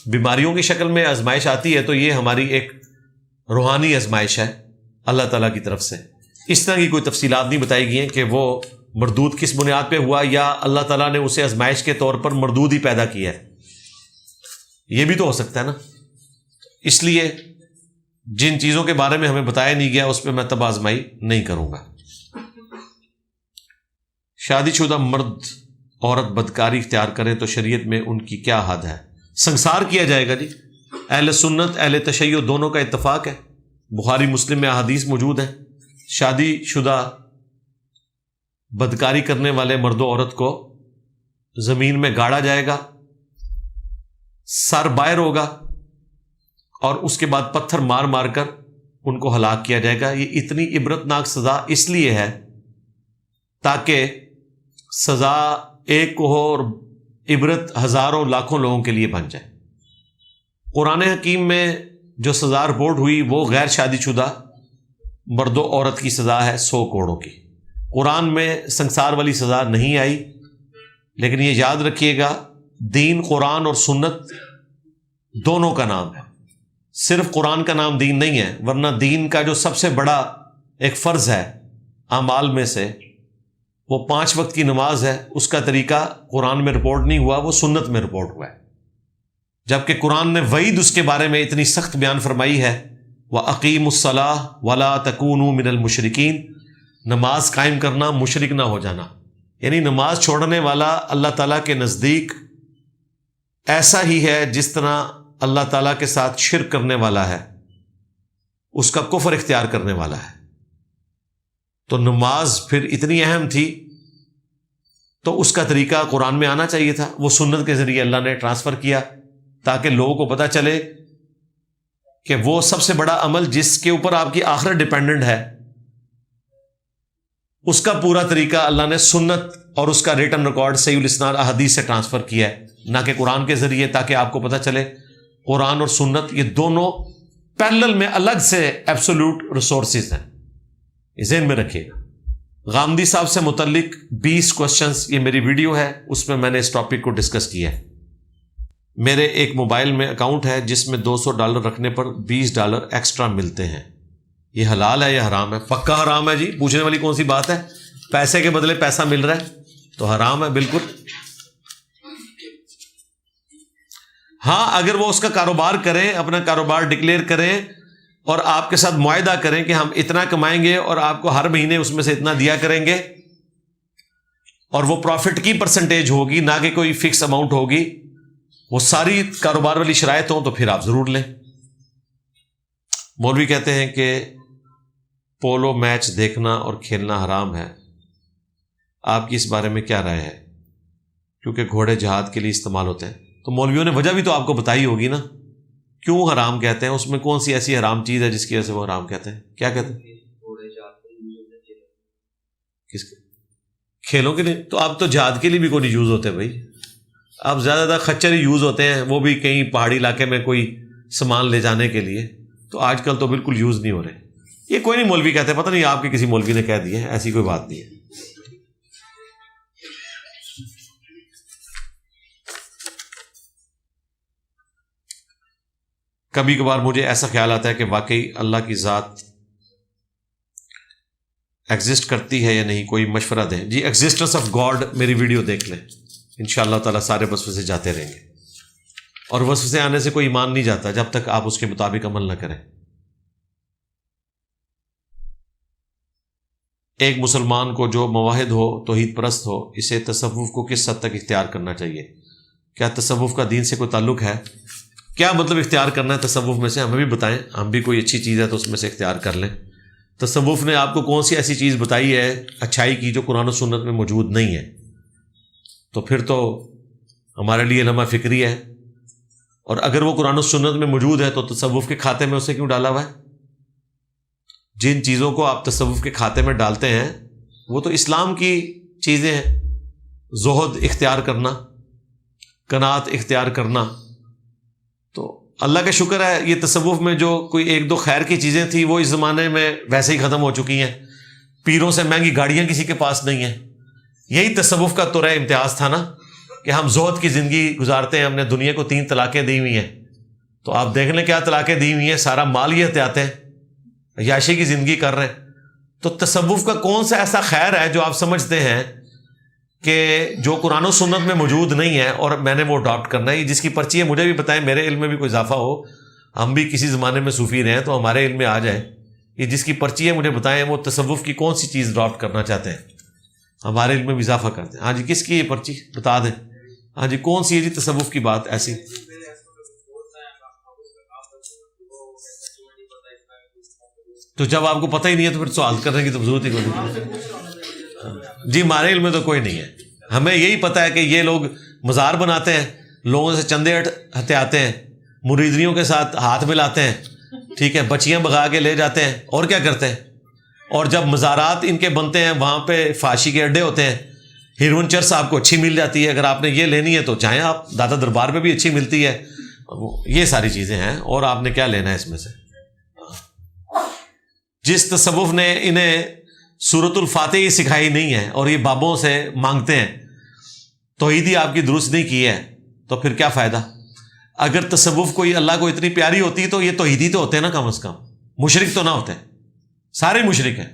بیماریوں کی شکل میں آزمائش آتی ہے تو یہ ہماری ایک روحانی آزمائش ہے اللہ تعالیٰ کی طرف سے. اس طرح کی کوئی تفصیلات نہیں بتائی گئی ہیں کہ وہ مردود کس بنیاد پہ ہوا, یا اللہ تعالیٰ نے اسے آزمائش کے طور پر مردود ہی پیدا کیا ہے. یہ بھی تو ہو سکتا ہے نا. اس لیے جن چیزوں کے بارے میں ہمیں بتایا نہیں گیا اس پہ میں تب آزمائی نہیں کروں گا. شادی شدہ مرد عورت بدکاری اختیار کرے تو شریعت میں ان کی کیا حد ہے؟ سنسار کیا جائے گا جی. اہل سنت اہل تشیع دونوں کا اتفاق ہے, بخاری مسلم میں احادیث موجود ہیں. شادی شدہ بدکاری کرنے والے مرد و عورت کو زمین میں گاڑا جائے گا, سر باہر ہوگا, اور اس کے بعد پتھر مار مار کر ان کو ہلاک کیا جائے گا. یہ اتنی عبرتناک سزا اس لیے ہے تاکہ سزا ایک کو ہو اور عبرت ہزاروں لاکھوں لوگوں کے لیے بن جائے. قرآن حکیم میں جو سزا رپورٹ ہوئی وہ غیر شادی شدہ مرد و عورت کی سزا ہے 100 کوڑوں کی. قرآن میں سنسار والی سزا نہیں آئی، لیکن یہ یاد رکھیے گا دین قرآن اور سنت دونوں کا نام ہے، صرف قرآن کا نام دین نہیں ہے، ورنہ دین کا جو سب سے بڑا ایک فرض ہے اعمال میں سے وہ 5 وقت کی نماز ہے، اس کا طریقہ قرآن میں رپورٹ نہیں ہوا، وہ سنت میں رپورٹ ہوا ہے، جبکہ قرآن نے وعید اس کے بارے میں اتنی سخت بیان فرمائی ہے وَأَقِيمُوا الصَّلَاةَ وَلَا تَكُونُوا مِنَ الْمُشْرِكِينَ، نماز قائم کرنا، مشرک نہ ہو جانا، یعنی نماز چھوڑنے والا اللہ تعالیٰ کے نزدیک ایسا ہی ہے جس طرح اللہ تعالیٰ کے ساتھ شرک کرنے والا ہے، اس کا کفر اختیار کرنے والا ہے۔ تو نماز پھر اتنی اہم تھی تو اس کا طریقہ قرآن میں آنا چاہیے تھا، وہ سنت کے ذریعے اللہ نے ٹرانسفر کیا تاکہ لوگوں کو پتہ چلے کہ وہ سب سے بڑا عمل جس کے اوپر آپ کی آخرت ڈیپینڈنٹ ہے، اس کا پورا طریقہ اللہ نے سنت اور اس کا ریٹن ریکارڈ صحیح الاسناد احادیث سے ٹرانسفر کیا ہے، نہ کہ قرآن کے ذریعے، تاکہ آپ کو پتہ چلے قرآن اور سنت یہ دونوں پیرلل میں الگ سے ایبسولوٹ ریسورسز ہیں، یہ ذہن میں رکھیے گا۔ غامدی صاحب سے متعلق 20 کوشچنز، یہ میری ویڈیو ہے، اس میں نے اس ٹاپک کو ڈسکس کیا ہے۔ میرے ایک موبائل میں اکاؤنٹ ہے جس میں $200 رکھنے پر $20 ایکسٹرا ملتے ہیں، یہ حلال ہے یا حرام ہے؟ پکا حرام ہے جی، پوچھنے والی کون سی بات ہے؟ پیسے کے بدلے پیسہ مل رہا ہے تو حرام ہے بالکل۔ ہاں اگر وہ اس کا کاروبار کریں، اپنا کاروبار ڈکلیئر کریں اور آپ کے ساتھ معاہدہ کریں کہ ہم اتنا کمائیں گے اور آپ کو ہر مہینے اس میں سے اتنا دیا کریں گے، اور وہ پروفٹ کی پرسنٹیج ہوگی نہ کہ کوئی فکس اماؤنٹ ہوگی، وہ ساری کاروبار والی شرائط ہوں تو پھر آپ ضرور لیں۔ مولوی کہتے ہیں کہ پولو میچ دیکھنا اور کھیلنا حرام ہے، آپ کی اس بارے میں کیا رائے ہے؟ کیونکہ گھوڑے جہاد کے لیے استعمال ہوتے ہیں۔ تو مولویوں نے وجہ بھی تو آپ کو بتائی ہوگی نا، کیوں حرام کہتے ہیں، اس میں کون سی ایسی حرام چیز ہے جس کی وجہ سے وہ حرام کہتے ہیں؟ کیا کہتے ہیں؟ کس کے؟ کھیلوں کے لیے؟ تو اب تو جہاد کے لیے بھی کوئی نہیں یوز ہوتے بھائی، اب زیادہ تر خچر ہی یوز ہوتے ہیں، وہ بھی کہیں پہاڑی علاقے میں کوئی سامان لے جانے کے لیے، تو آج کل تو بالکل یوز نہیں ہو رہے۔ یہ کوئی نہیں مولوی کہتے، پتہ نہیں آپ کے کسی مولوی نے کہہ دیا ہے، ایسی کوئی بات نہیں ہے۔ کبھی کبھار مجھے ایسا خیال آتا ہے کہ واقعی اللہ کی ذات ایگزسٹ کرتی ہے یا نہیں، کوئی مشورہ دیں۔ جی ایگزسٹنس آف گاڈ میری ویڈیو دیکھ لیں، انشاءاللہ تعالیٰ سارے وسوسے جاتے رہیں گے، اور وسوسے آنے سے کوئی ایمان نہیں جاتا جب تک آپ اس کے مطابق عمل نہ کریں۔ ایک مسلمان کو جو موحد ہو، توحید پرست ہو، اسے تصوف کو کس حد تک اختیار کرنا چاہیے؟ کیا تصوف کا دین سے کوئی تعلق ہے؟ کیا مطلب اختیار کرنا ہے تصوف میں سے؟ ہمیں بھی بتائیں، ہم بھی کوئی اچھی چیز ہے تو اس میں سے اختیار کر لیں۔ تصوف نے آپ کو کون سی ایسی چیز بتائی ہے اچھائی کی جو قرآن و سنت میں موجود نہیں ہے؟ تو پھر تو ہمارے لیے لمحہ فکری ہے، اور اگر وہ قرآن و سنت میں موجود ہے تو تصوف کے کھاتے میں اسے کیوں ڈالا ہوا ہے؟ جن چیزوں کو آپ تصوف کے کھاتے میں ڈالتے ہیں وہ تو اسلام کی چیزیں ہیں، زہد اختیار کرنا، قناعت اختیار کرنا۔ تو اللہ کا شکر ہے یہ تصوف میں جو کوئی 1-2 خیر کی چیزیں تھیں وہ اس زمانے میں ویسے ہی ختم ہو چکی ہیں، پیروں سے مہنگی گاڑیاں کسی کے پاس نہیں ہیں۔ یہی تصوف کا ترہ امتیاز تھا نا کہ ہم زہد کی زندگی گزارتے ہیں، ہم نے دنیا کو 3 طلاقیں دی ہوئی ہیں، تو آپ دیکھ لیں کیا طلاقیں دی ہوئی ہیں، سارا مال یہ ہتھیاتے ہیں، عیاشی کی زندگی کر رہے ہیں۔ تو تصوف کا کون سا ایسا خیر ہے جو آپ سمجھتے ہیں کہ جو قرآن و سنت میں موجود نہیں ہے اور میں نے وہ اڈاپٹ کرنا ہے؟ جس کی پرچی ہے مجھے بھی بتائیں، میرے علم میں بھی کوئی اضافہ ہو، ہم بھی کسی زمانے میں صوفی رہے ہیں تو ہمارے علم میں آ جائے، یہ جس کی پرچی ہے مجھے بتائیں وہ تصوف کی کون سی چیز اڈاپٹ کرنا چاہتے ہیں، ہمارے علم میں بھی اضافہ کرتے ہیں۔ ہاں جی، کس کی یہ پرچی بتا دیں؟ ہاں جی، کون سی ہے جی تصوف کی بات ایسی؟ تو جب آپ کو پتہ ہی نہیں ہے تو پھر سوال کرنے کی تو ضرورت ہی کوئی نہیں۔ جی ہمارے علم میں تو کوئی نہیں ہے، ہمیں یہی پتہ ہے کہ یہ لوگ مزار بناتے ہیں، لوگوں سے چندے ہتھیاتے ہیں، مریدریوں کے ساتھ ہاتھ ملاتے ہیں، ٹھیک ہے، بچیاں بگا کے لے جاتے ہیں، اور کیا کرتے ہیں؟ اور جب مزارات ان کے بنتے ہیں وہاں پہ فحاشی کے اڈے ہوتے ہیں، ہیروئن چرس آپ کو اچھی مل جاتی ہے، اگر آپ نے یہ لینی ہے تو جائیں آپ، داتا دربار پہ بھی اچھی ملتی ہے، یہ ساری چیزیں ہیں، اور آپ نے کیا لینا ہے اس میں سے؟ جس تصوف نے انہیں سورۃ الفاتح یہ سکھائی نہیں ہے اور یہ بابوں سے مانگتے ہیں، توحیدی آپ کی درست نہیں کی ہے، تو پھر کیا فائدہ؟ اگر تصوف کوئی اللہ کو اتنی پیاری ہوتی تو یہ توحیدی تو ہوتے ہیں نا، کم از کم مشرک تو نہ ہوتے، سارے مشرک ہیں،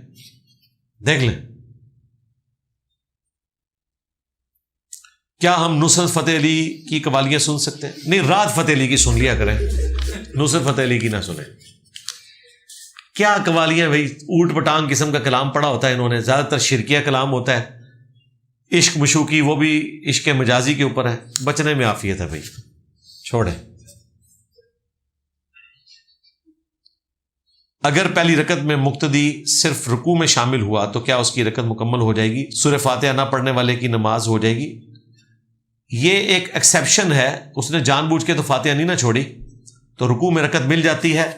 دیکھ لیں۔ کیا ہم نصرت فتح علی کی قوالیاں سن سکتے ہیں؟ نہیں، رات فتح علی کی سن لیا کریں، نصرت فتح علی کی نہ سنیں۔ کیا قوالیاں بھائی، اوٹ پٹانگ قسم کا کلام پڑھا ہوتا ہے انہوں نے، زیادہ تر شرکیہ کلام ہوتا ہے، عشق مشوقی، وہ بھی عشق مجازی کے اوپر ہے، بچنے میں عافیت ہے بھائی، چھوڑیں۔ اگر پہلی رکعت میں مقتدی صرف رکوع میں شامل ہوا تو کیا اس کی رکعت مکمل ہو جائے گی؟ سورہ فاتحہ نہ پڑھنے والے کی نماز ہو جائے گی؟ یہ ایک ایکسیپشن ہے، اس نے جان بوجھ کے تو فاتحہ نہیں نہ چھوڑی، تو رکوع میں رکعت مل جاتی ہے۔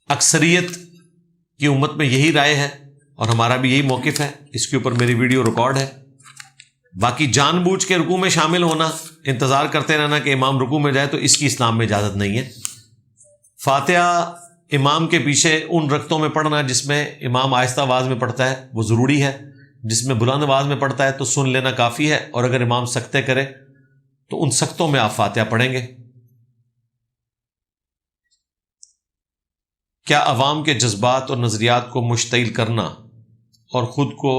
اکثریت کی امت میں یہی رائے ہے اور ہمارا بھی یہی موقف ہے، اس کے اوپر میری ویڈیو ریکارڈ ہے۔ باقی جان بوجھ کے رکوع میں شامل ہونا، انتظار کرتے رہنا کہ امام رکوع میں جائے، تو اس کی اسلام میں اجازت نہیں ہے۔ فاتحہ امام کے پیچھے ان رکعتوں میں پڑھنا جس میں امام آہستہ آواز میں پڑھتا ہے وہ ضروری ہے، جس میں بلند آواز میں پڑھتا ہے تو سن لینا کافی ہے، اور اگر امام سکتے کرے تو ان سکتوں میں آپ فاتحہ پڑھیں گے۔ کیا عوام کے جذبات اور نظریات کو مشتعل کرنا اور خود کو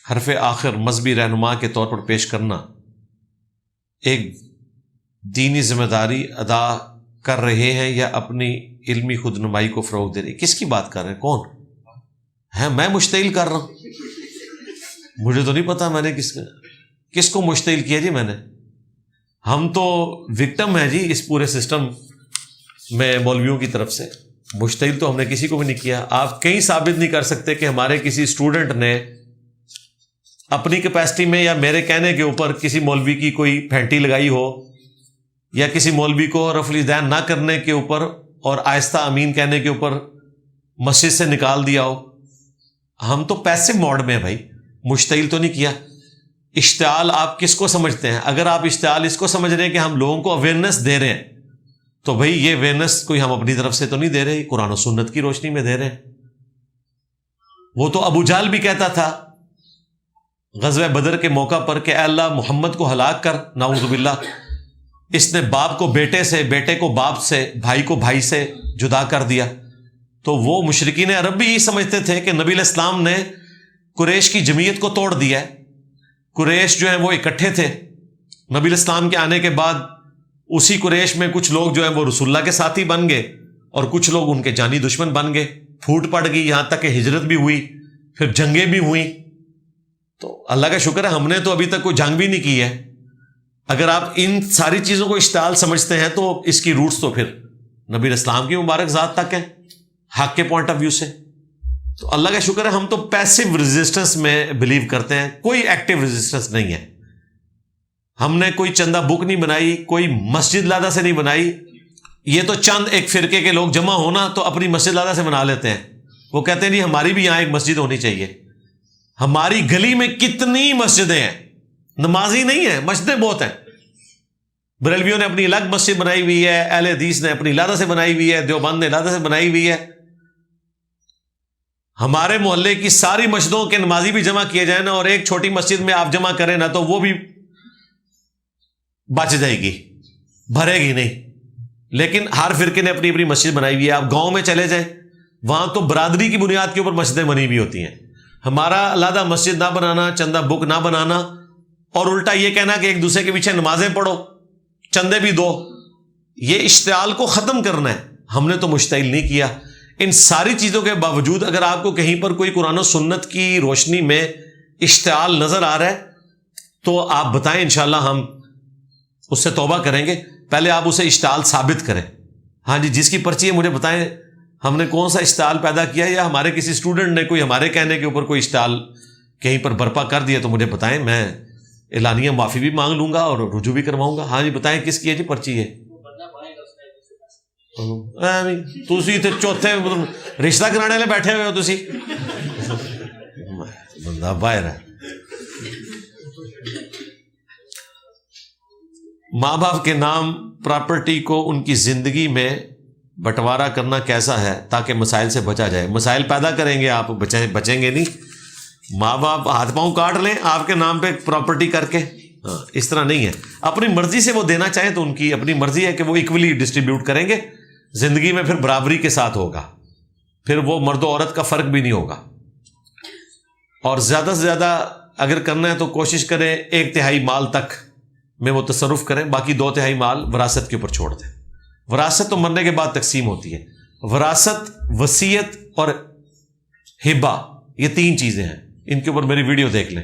حرف آخر مذہبی رہنما کے طور پر پیش کرنا ایک دینی ذمہ داری ادا کر رہے ہیں یا اپنی علمی خود نمائی کو فروغ دے رہے ہیں؟ کس کی بات کر رہے ہیں؟ کون ہے؟ میں مشتعل کر رہا ہوں؟ مجھے تو نہیں پتا میں نے کس کو مشتعل کیا جی۔ میں نے، ہم تو وکٹم ہیں جی اس پورے سسٹم میں مولویوں کی طرف سے، مشتعل تو ہم نے کسی کو بھی نہیں کیا۔ آپ کہیں ثابت نہیں کر سکتے کہ ہمارے کسی اسٹوڈنٹ نے اپنی کیپیسٹی میں یا میرے کہنے کے اوپر کسی مولوی کی کوئی پھینٹی لگائی ہو، یا کسی مولوی کو رفع الیدین نہ کرنے کے اوپر اور آہستہ امین کہنے کے اوپر مسجد سے نکال دیا ہو۔ ہم تو پیسو موڈ میں ہیں بھائی، مشتعل تو نہیں کیا۔ اشتعال آپ کس کو سمجھتے ہیں؟ اگر آپ اشتعال اس کو سمجھ رہے ہیں کہ ہم لوگوں کو اویئرنیس دے رہے ہیں، تو بھائی یہ اویئرنیس کوئی ہم اپنی طرف سے تو نہیں دے رہے، قرآن و سنت کی روشنی میں دے رہے ہیں۔ وہ تو ابو جہل بھی کہتا تھا غزوہ بدر کے موقع پر کہ اے اللہ محمد کو ہلاک کر، نعوذ باللہ، اس نے باپ کو بیٹے سے، بیٹے کو باپ سے، بھائی کو بھائی سے جدا کر دیا۔ تو وہ مشرکین عرب بھی یہ سمجھتے تھے کہ نبی علیہ السلام نے قریش کی جمعیت کو توڑ دیا ہے۔ قریش جو ہیں وہ اکٹھے تھے، نبی علیہ السلام کے آنے کے بعد اسی قریش میں کچھ لوگ جو ہیں وہ رسول اللہ کے ساتھی بن گئے اور کچھ لوگ ان کے جانی دشمن بن گئے، پھوٹ پڑ گئی، یہاں تک کہ ہجرت بھی ہوئی، پھر جنگیں بھی ہوئیں۔ تو اللہ کا شکر ہے ہم نے تو ابھی تک کوئی جنگ بھی نہیں کی ہے۔ اگر آپ ان ساری چیزوں کو اشتعال سمجھتے ہیں تو اس کی روٹس تو پھر نبی علیہ السلام کی مبارک ذات تک ہے، حق کے پوائنٹ آف ویو سے۔ تو اللہ کا شکر ہے ہم تو پیسو ریزسٹنس میں بلیو کرتے ہیں، کوئی ایکٹیو ریزسٹنس نہیں ہے۔ ہم نے کوئی چندہ بک نہیں بنائی، کوئی مسجد لادا سے نہیں بنائی۔ یہ تو چند ایک فرقے کے لوگ جمع ہونا تو اپنی مسجد لادا سے بنا لیتے ہیں، وہ کہتے ہیں نہیں ہماری بھی یہاں ایک مسجد ہونی چاہیے۔ ہماری گلی میں کتنی مسجدیں ہیں، نمازی نہیں ہیں، مسجدیں بہت ہیں۔ بریلویوں نے اپنی الگ مسجد بنائی ہوئی ہے، اہل حدیث نے اپنی لادا سے بنائی ہوئی ہے، دیوبند نے لادا سے بنائی ہوئی ہے۔ ہمارے محلے کی ساری مسجدوں کے نمازی بھی جمع کیے جائیں نا، اور ایک چھوٹی مسجد میں آپ جمع کریں نا، تو وہ بھی بچ جائے گی، بھرے گی نہیں۔ لیکن ہر فرقے نے اپنی اپنی مسجد بنائی ہوئی ہے۔ آپ گاؤں میں چلے جائیں، وہاں تو برادری کی بنیاد کے اوپر مسجدیں بنی ہوئی ہوتی ہیں۔ ہمارا علیحدہ مسجد نہ بنانا، چندہ بک نہ بنانا، اور الٹا یہ کہنا کہ ایک دوسرے کے پیچھے نمازیں پڑھو، چندے بھی دو، یہ اشتعال کو ختم کرنا ہے۔ ہم نے تو مشتعل نہیں کیا۔ ان ساری چیزوں کے باوجود اگر آپ کو کہیں پر کوئی قرآن و سنت کی روشنی میں اشتعال نظر آ رہا ہے تو آپ بتائیں، انشاءاللہ ہم اس سے توبہ کریں گے۔ پہلے آپ اسے اشتعال ثابت کریں۔ ہاں جی، جس کی پرچی ہے مجھے بتائیں ہم نے کون سا اشتعال پیدا کیا، یا ہمارے کسی اسٹوڈنٹ نے کوئی ہمارے کہنے کے اوپر کوئی اشتعال کہیں پر برپا کر دیا تو مجھے بتائیں، میں اعلانیہ معافی بھی مانگ لوں گا اور رجوع بھی کرواؤں گا۔ ہاں جی بتائیں کس کی ہے جی پرچی ہے؟ تسی تے چوتھے رشتہ کرانے والے بیٹھے ہوئے ہو، تسی بندہ باہر ہے۔ ماں باپ کے نام پراپرٹی کو ان کی زندگی میں بٹوارا کرنا کیسا ہے تاکہ مسائل سے بچا جائے؟ مسائل پیدا کریں گے آپ، بچیں گے نہیں. ماں باپ ہاتھ پاؤں کاٹ لیں آپ کے نام پہ پراپرٹی کر کے. ہاں اس طرح نہیں ہے. اپنی مرضی سے وہ دینا چاہیں تو ان کی اپنی مرضی ہے کہ وہ ایکولی ڈسٹریبیوٹ کریں گے. زندگی میں پھر برابری کے ساتھ ہوگا، پھر وہ مرد و عورت کا فرق بھی نہیں ہوگا. اور زیادہ سے زیادہ اگر کرنا ہے تو کوشش کریں 1/3 مال تک میں وہ تصرف کریں، باقی 2/3 مال وراثت کے اوپر چھوڑ دیں. وراثت تو مرنے کے بعد تقسیم ہوتی ہے. وراثت، وصیت اور ہبہ، یہ 3 چیزیں ہیں. ان کے اوپر میری ویڈیو دیکھ لیں.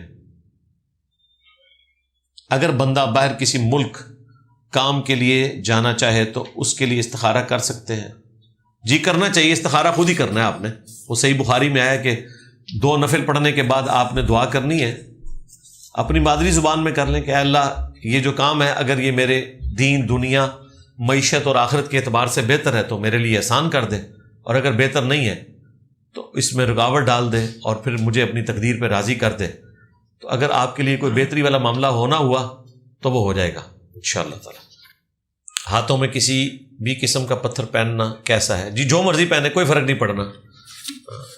اگر بندہ باہر کسی ملک کام کے لیے جانا چاہے تو اس کے لیے استخارہ کر سکتے ہیں. جی کرنا چاہیے، استخارہ خود ہی کرنا ہے آپ نے. وہ صحیح بخاری میں آیا کہ 2 نفل پڑھنے کے بعد آپ نے دعا کرنی ہے، اپنی مادری زبان میں کر لیں کہ اے اللہ یہ جو کام ہے اگر یہ میرے دین، دنیا، معیشت اور آخرت کے اعتبار سے بہتر ہے تو میرے لیے آسان کر دے، اور اگر بہتر نہیں ہے تو اس میں رکاوٹ ڈال دے اور پھر مجھے اپنی تقدیر پہ راضی کر دے. تو اگر آپ کے لیے کوئی بہتری والا معاملہ ہونا ہوا تو وہ ہو جائے گا انشاءاللہ تعالی. ہاتھوں میں کسی بھی قسم کا پتھر پہننا کیسا ہے؟ جی جو مرضی پہنے، کوئی فرق نہیں پڑنا،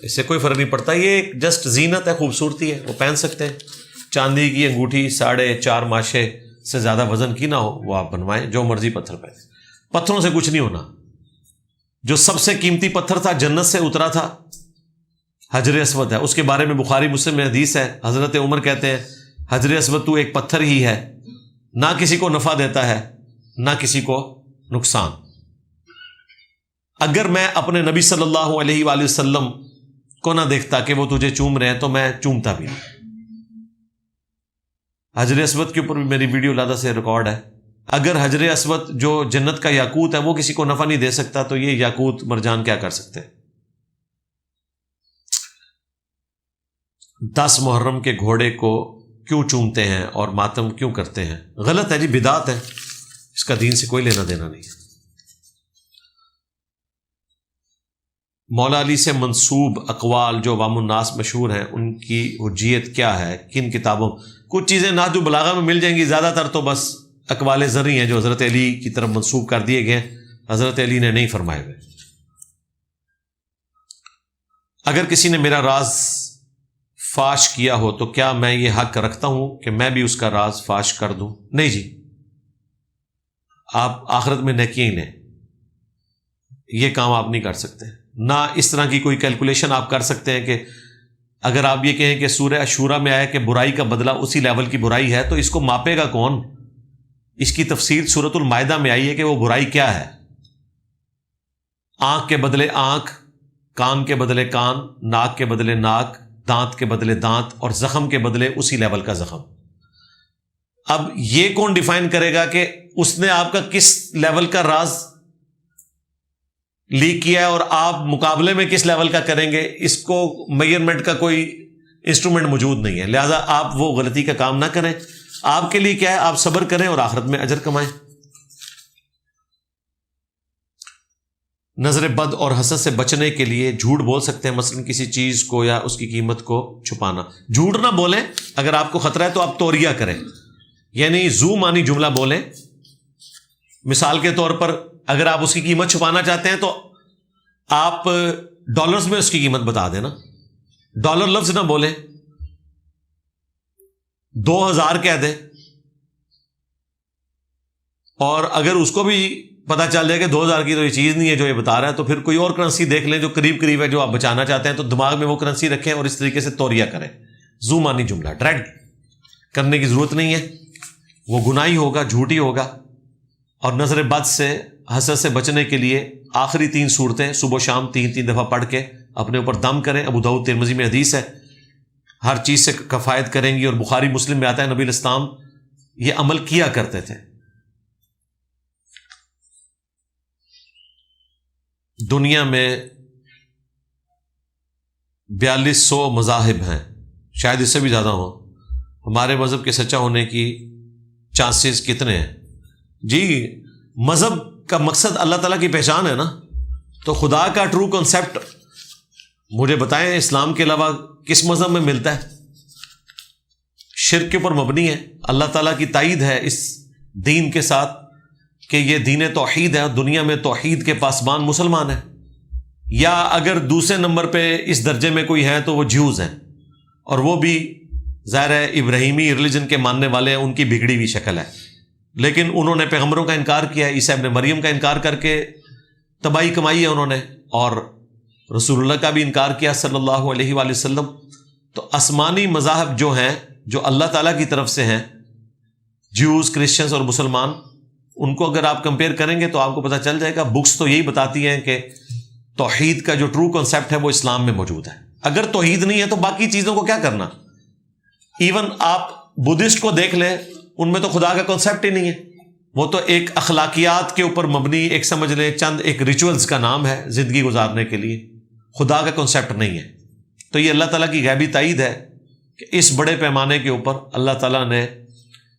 اس سے کوئی فرق نہیں پڑتا. یہ ایک جسٹ زینت ہے، خوبصورتی ہے، وہ پہن سکتے ہیں. چاندی کی انگوٹھی 4.5 ماشے سے زیادہ وزن کی نہ ہو وہ آپ بنوائیں، جو مرضی پتھر پہنے. پتھروں سے کچھ نہیں ہونا. جو سب سے قیمتی پتھر تھا جنت سے اترا تھا حجر اسود ہے. اس کے بارے میں بخاری مسلم میں حدیث ہے. حضرت عمر کہتے ہیں حجر اسود تو ایک پتھر ہی ہے، نہ کسی کو نفع دیتا ہے نہ کسی کو نقصان. اگر میں اپنے نبی صلی اللہ علیہ وآلہ وسلم کو نہ دیکھتا کہ وہ تجھے چوم رہے ہیں تو میں چومتا بھی نہیں. حجر اسود کے اوپر بھی میری ویڈیو لادہ سے ریکارڈ ہے. اگر حجر اسود جو جنت کا یاقوت ہے وہ کسی کو نفع نہیں دے سکتا تو یہ یاقوت مرجان کیا کر سکتے ہیں؟ 10 محرم کے گھوڑے کو کیوں چومتے ہیں اور ماتم کیوں کرتے ہیں؟ غلط ہے جی، بدعت ہے، اس کا دین سے کوئی لینا دینا نہیں ہے. مولا علی سے منسوب اقوال جو عوام الناس مشہور ہیں ان کی حجیت کیا ہے؟ کن کتابوں؟ کچھ چیزیں نہج البلاغہ میں مل جائیں گی، زیادہ تر تو بس اقوال زرعی ہیں جو حضرت علی کی طرف منسوب کر دیے گئے، حضرت علی نے نہیں فرمائے ہوئے. اگر کسی نے میرا راز فاش کیا ہو تو کیا میں یہ حق رکھتا ہوں کہ میں بھی اس کا راز فاش کر دوں؟ نہیں جی، آپ آخرت میں نیکیاں ہی لیں، یہ کام آپ نہیں کر سکتے. نہ اس طرح کی کوئی کیلکولیشن آپ کر سکتے ہیں کہ اگر آپ یہ کہیں کہ سورہ عاشورہ میں آیا کہ برائی کا بدلہ اسی لیول کی برائی ہے تو اس کو ماپے گا کون؟ اس کی تفصیل سورۃ المائدہ میں آئی ہے کہ وہ برائی کیا ہے. آنکھ کے بدلے آنکھ، کان کے بدلے کان، ناک کے بدلے ناک، دانت کے بدلے دانت، اور زخم کے بدلے اسی لیول کا زخم. اب یہ کون ڈیفائن کرے گا کہ اس نے آپ کا کس لیول کا راز لیک کیا ہے اور آپ مقابلے میں کس لیول کا کریں گے؟ اس کو میئرمنٹ کا کوئی انسٹرومنٹ موجود نہیں ہے. لہذا آپ وہ غلطی کا کام نہ کریں. آپ کے لیے کیا ہے، آپ صبر کریں اور آخرت میں اجر کمائیں. نظر بد اور حسد سے بچنے کے لیے جھوٹ بول سکتے ہیں، مثلا کسی چیز کو یا اس کی قیمت کو چھپانا. جھوٹ نہ بولیں، اگر آپ کو خطرہ ہے تو آپ توریہ کریں، یعنی زو مانی جملہ بولیں. مثال کے طور پر اگر آپ اس کی قیمت چھپانا چاہتے ہیں تو آپ ڈالرز میں اس کی قیمت بتا دینا، ڈالر لفظ نہ بولیں، 2000 کہہ دیں. اور اگر اس کو بھی پتا چل جائے کہ 2000 کی تو یہ چیز نہیں ہے جو یہ بتا رہا ہے تو پھر کوئی اور کرنسی دیکھ لیں جو قریب قریب ہے جو آپ بچانا چاہتے ہیں، تو دماغ میں وہ کرنسی رکھیں اور اس طریقے سے توریہ کریں. زو مانی جملہ ڈائریکٹ کرنے کی ضرورت نہیں ہے، وہ گناہی ہوگا، جھوٹی ہوگا. اور نظر بد سے حسد سے بچنے کے لیے آخری 3 صورتیں صبح و شام 3 دفعہ پڑھ کے اپنے اوپر دم کریں. ابو داؤد ترمذی میں حدیث ہے، ہر چیز سے کفایت کریں گی. اور بخاری مسلم میں آتا ہے نبی علیہ السلام یہ عمل کیا کرتے تھے. دنیا میں 4200 مذاہب ہیں، شاید اس سے بھی زیادہ ہوں. ہمارے مذہب کے سچا ہونے کی چانسز کتنے ہیں؟ جی مذہب کا مقصد اللہ تعالیٰ کی پہچان ہے نا، تو خدا کا ٹرو کنسیپٹ مجھے بتائیں اسلام کے علاوہ کس مذہب میں ملتا ہے؟ شرک کے اوپر مبنی ہے. اللہ تعالیٰ کی تائید ہے اس دین کے ساتھ کہ یہ دین توحید ہے، دنیا میں توحید کے پاسبان مسلمان ہیں، یا اگر دوسرے نمبر پہ اس درجے میں کوئی ہے تو وہ جیوز ہیں، اور وہ بھی ظاہر ہے ابراہیمی ریلیجن کے ماننے والے ہیں، ان کی بگڑی ہوئی شکل ہے، لیکن انہوں نے پیغمبروں کا انکار کیا، عیسیٰ ابن مریم کا انکار کر کے تباہی کمائی ہے انہوں نے، اور رسول اللہ کا بھی انکار کیا صلی اللہ علیہ وآلہ وسلم۔ تو آسمانی مذاہب جو ہیں، جو اللہ تعالیٰ کی طرف سے ہیں، جیوز، کرسچنز اور مسلمان، ان کو اگر آپ کمپیئر کریں گے تو آپ کو پتہ چل جائے گا، بکس تو یہی بتاتی ہیں کہ توحید کا جو ٹرو کنسیپٹ ہے وہ اسلام میں موجود ہے۔ اگر توحید نہیں ہے تو باقی چیزوں کو کیا کرنا؟ ایون آپ بدھسٹ کو دیکھ لیں، ان میں تو خدا کا کنسیپٹ ہی نہیں ہے، وہ تو ایک اخلاقیات کے اوپر مبنی، ایک سمجھ لیں چند ایک ریچولز کا نام ہے زندگی گزارنے کے لیے، خدا کا کنسیپٹ نہیں ہے۔ تو یہ اللہ تعالیٰ کی غیبی تائید ہے کہ اس بڑے پیمانے کے اوپر اللہ تعالیٰ نے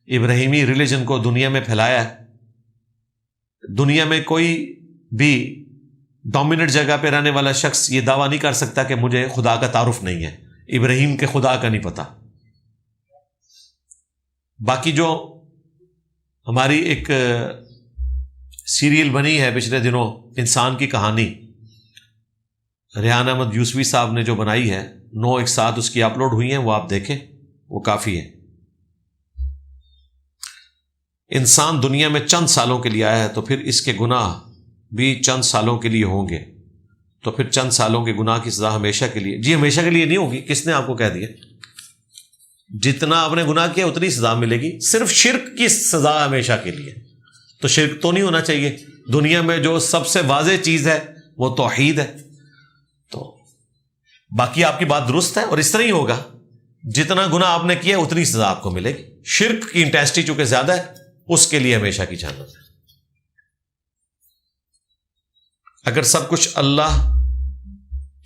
ابراہیمی ریلیجن کو دنیا میں پھیلایا ہے۔ دنیا میں کوئی بھی ڈومیننٹ جگہ پہ رہنے والا شخص یہ دعویٰ نہیں کر سکتا کہ مجھے خدا کا تعارف نہیں ہے، ابراہیم کے خدا کا نہیں پتہ۔ باقی جو ہماری ایک سیریل بنی ہے پچھلے دنوں، انسان کی کہانی، ریحان احمد یوسفی صاحب نے جو بنائی ہے، 9 ایک ساتھ اس کی اپلوڈ ہوئی ہیں، وہ آپ دیکھیں، وہ کافی ہے۔ انسان دنیا میں چند سالوں کے لیے آیا ہے تو پھر اس کے گناہ بھی چند سالوں کے لیے ہوں گے، تو پھر چند سالوں کے گناہ کی سزا ہمیشہ کے لیے، جی ہمیشہ کے لیے نہیں ہوگی، کس نے آپ کو کہہ دیا؟ جتنا آپ نے گناہ کیا اتنی سزا ملے گی، صرف شرک کی سزا ہمیشہ کے لیے، تو شرک تو نہیں ہونا چاہیے۔ دنیا میں جو سب سے واضح چیز ہے وہ توحید ہے، تو باقی آپ کی بات درست ہے، اور اس طرح ہی ہوگا، جتنا گناہ آپ نے کیا اتنی سزا آپ کو ملے گی۔ شرک کی انٹینسٹی چونکہ زیادہ ہے، اس کے لیے ہمیشہ کی جہنم ہے۔ اگر سب کچھ اللہ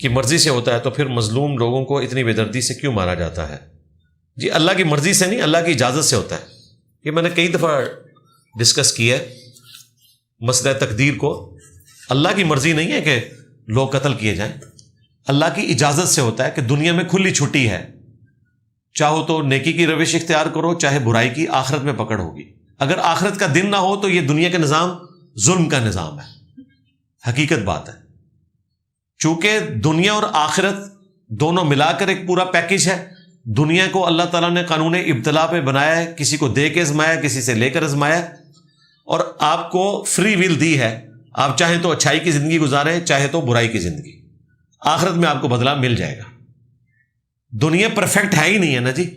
کی مرضی سے ہوتا ہے تو پھر مظلوم لوگوں کو اتنی بے دردی سے کیوں مارا جاتا ہے؟ جی اللہ کی مرضی سے نہیں، اللہ کی اجازت سے ہوتا ہے۔ یہ میں نے کئی دفعہ ڈسکس کیا ہے مسئلہ تقدیر کو۔ اللہ کی مرضی نہیں ہے کہ لوگ قتل کیے جائیں، اللہ کی اجازت سے ہوتا ہے کہ دنیا میں کھلی چھٹی ہے، چاہو تو نیکی کی روش اختیار کرو، چاہے برائی کی، آخرت میں پکڑ ہوگی۔ اگر آخرت کا دن نہ ہو تو یہ دنیا کا نظام ظلم کا نظام ہے، حقیقت بات ہے۔ چونکہ دنیا اور آخرت دونوں ملا کر ایک پورا پیکج ہے۔ دنیا کو اللہ تعالیٰ نے قانون ابتلا پہ بنایا ہے، کسی کو دے کے ازمایا، کسی سے لے کر ازمایا، اور آپ کو فری ول دی ہے، آپ چاہیں تو اچھائی کی زندگی گزاریں، چاہے تو برائی کی زندگی۔ آخرت میں آپ کو بدلہ مل جائے گا۔ دنیا پرفیکٹ ہے ہی نہیں ہے نا جی،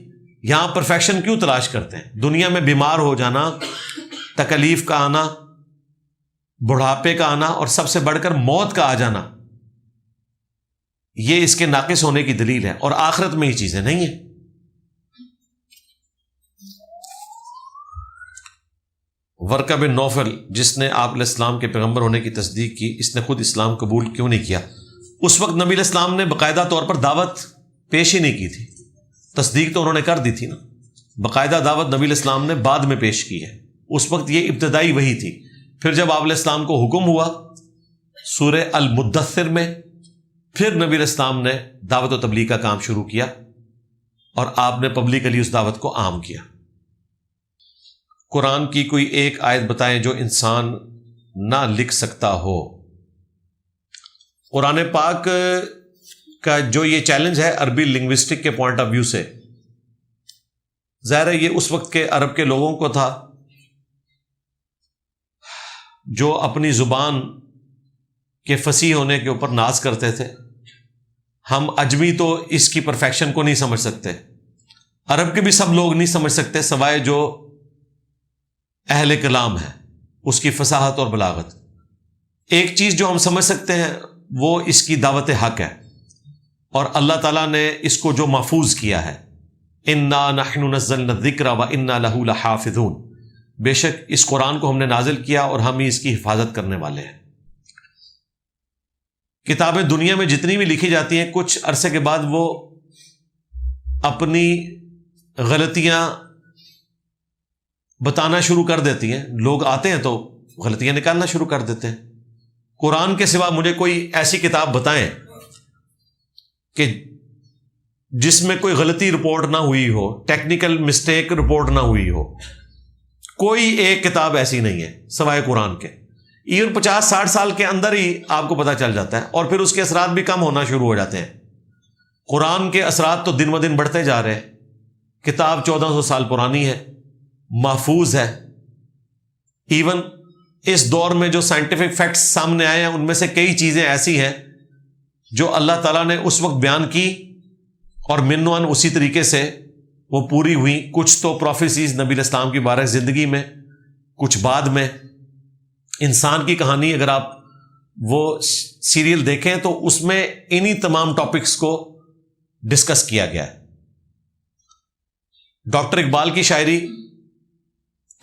یہاں پرفیکشن کیوں تلاش کرتے ہیں؟ دنیا میں بیمار ہو جانا، تکلیف کا آنا، بڑھاپے کا آنا، اور سب سے بڑھ کر موت کا آ جانا، یہ اس کے ناقص ہونے کی دلیل ہے، اور آخرت میں یہ چیزیں نہیں ہیں۔ ورقہ بن نوفل جس نے آپ علیہ السلام کے پیغمبر ہونے کی تصدیق کی، اس نے خود اسلام قبول کیوں نہیں کیا؟ اس وقت نبی علیہ السلام نے باقاعدہ طور پر دعوت پیش ہی نہیں کی تھی، تصدیق تو انہوں نے کر دی تھی نا، باقاعدہ دعوت نبی علیہ السلام نے بعد میں پیش کی ہے، اس وقت یہ ابتدائی وحی تھی۔ پھر جب آپ علیہ السلام کو حکم ہوا سورہ المدثر میں، پھر نبی علیہ السلام نے دعوت و تبلیغ کا کام شروع کیا، اور آپ نے پبلکلی اس دعوت کو عام کیا۔ قرآن کی کوئی ایک آیت بتائیں جو انسان نہ لکھ سکتا ہو۔ قرآن پاک کا جو یہ چیلنج ہے عربی لنگوسٹک کے پوائنٹ آف ویو سے، ظاہر ہے یہ اس وقت کے عرب کے لوگوں کو تھا جو اپنی زبان کے فصیح ہونے کے اوپر ناز کرتے تھے۔ ہم عجمی تو اس کی پرفیکشن کو نہیں سمجھ سکتے، عرب کے بھی سب لوگ نہیں سمجھ سکتے سوائے جو اہل کلام ہے، اس کی فصاحت اور بلاغت۔ ایک چیز جو ہم سمجھ سکتے ہیں وہ اس کی دعوت حق ہے، اور اللہ تعالیٰ نے اس کو جو محفوظ کیا ہے، اِنَّا نَحْنُ نَزَّلْنَا الذِّكْرَ وَإِنَّا لَهُ لَحَافِظُونَ، بے شک اس قرآن کو ہم نے نازل کیا اور ہم ہی اس کی حفاظت کرنے والے ہیں۔ کتابیں دنیا میں جتنی بھی لکھی جاتی ہیں، کچھ عرصے کے بعد وہ اپنی غلطیاں بتانا شروع کر دیتی ہیں، لوگ آتے ہیں تو غلطیاں نکالنا شروع کر دیتے ہیں۔ قرآن کے سوا مجھے کوئی ایسی کتاب بتائیں کہ جس میں کوئی غلطی رپورٹ نہ ہوئی ہو، ٹیکنیکل مسٹیک رپورٹ نہ ہوئی ہو، کوئی ایک کتاب ایسی نہیں ہے سوائے قرآن کے. ایون 50-60 سال کے اندر ہی آپ کو پتہ چل جاتا ہے, اور پھر اس کے اثرات بھی کم ہونا شروع ہو جاتے ہیں. قرآن کے اثرات تو دن ب دن بڑھتے جا رہے ہیں. کتاب 1400 سال پرانی ہے, محفوظ ہے. ایون اس دور میں جو سائنٹیفک فیکٹس سامنے آئے ہیں ان میں سے کئی چیزیں ایسی ہیں جو اللہ تعالیٰ نے اس وقت بیان کی اور منوان اسی طریقے سے وہ پوری ہوئی. کچھ تو پروفیسیز نبی اسلام کی بارک زندگی میں, کچھ بعد میں. انسان کی کہانی اگر آپ وہ سیریل دیکھیں تو اس میں انہی تمام ٹاپکس کو ڈسکس کیا گیا ہے. ڈاکٹر اقبال کی شاعری,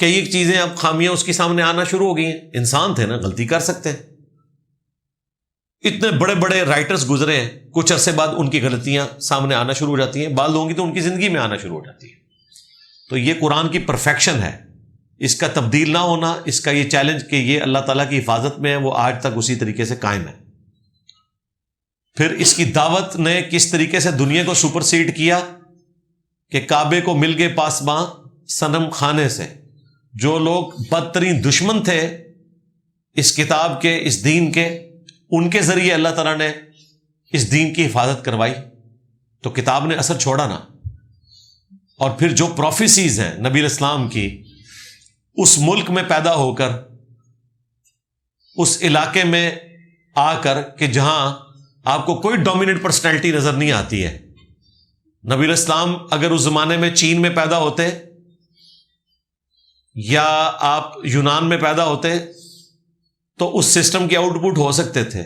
کئی ایک چیزیں اب خامیاں اس کے سامنے آنا شروع ہو گئی ہیں. انسان تھے نا, غلطی کر سکتے ہیں. اتنے بڑے بڑے رائٹرز گزرے ہیں, کچھ عرصے بعد ان کی غلطیاں سامنے آنا شروع ہو جاتی ہیں. بعض لوگوں کی تو ان کی زندگی میں آنا شروع ہو جاتی ہے. تو یہ قرآن کی پرفیکشن ہے, اس کا تبدیل نہ ہونا, اس کا یہ چیلنج کہ یہ اللہ تعالیٰ کی حفاظت میں ہے, وہ آج تک اسی طریقے سے قائم ہے. پھر اس کی دعوت نے کس طریقے سے دنیا کو سپر سیڈ کیا کہ کعبے کو مل گئے پاسباں صنم خانے سے. جو لوگ بدترین دشمن تھے اس کتاب کے, اس دین کے, ان کے ذریعے اللہ تعالیٰ نے اس دین کی حفاظت کروائی. تو کتاب نے اثر چھوڑا نا. اور پھر جو پروفیسیز ہیں نبی اسلام کی, اس ملک میں پیدا ہو کر, اس علاقے میں آ کر کہ جہاں آپ کو کوئی ڈومیننٹ پرسنالٹی نظر نہیں آتی ہے. نبی اسلام اگر اس زمانے میں چین میں پیدا ہوتے یا آپ یونان میں پیدا ہوتے تو اس سسٹم کی آؤٹ پٹ ہو سکتے تھے.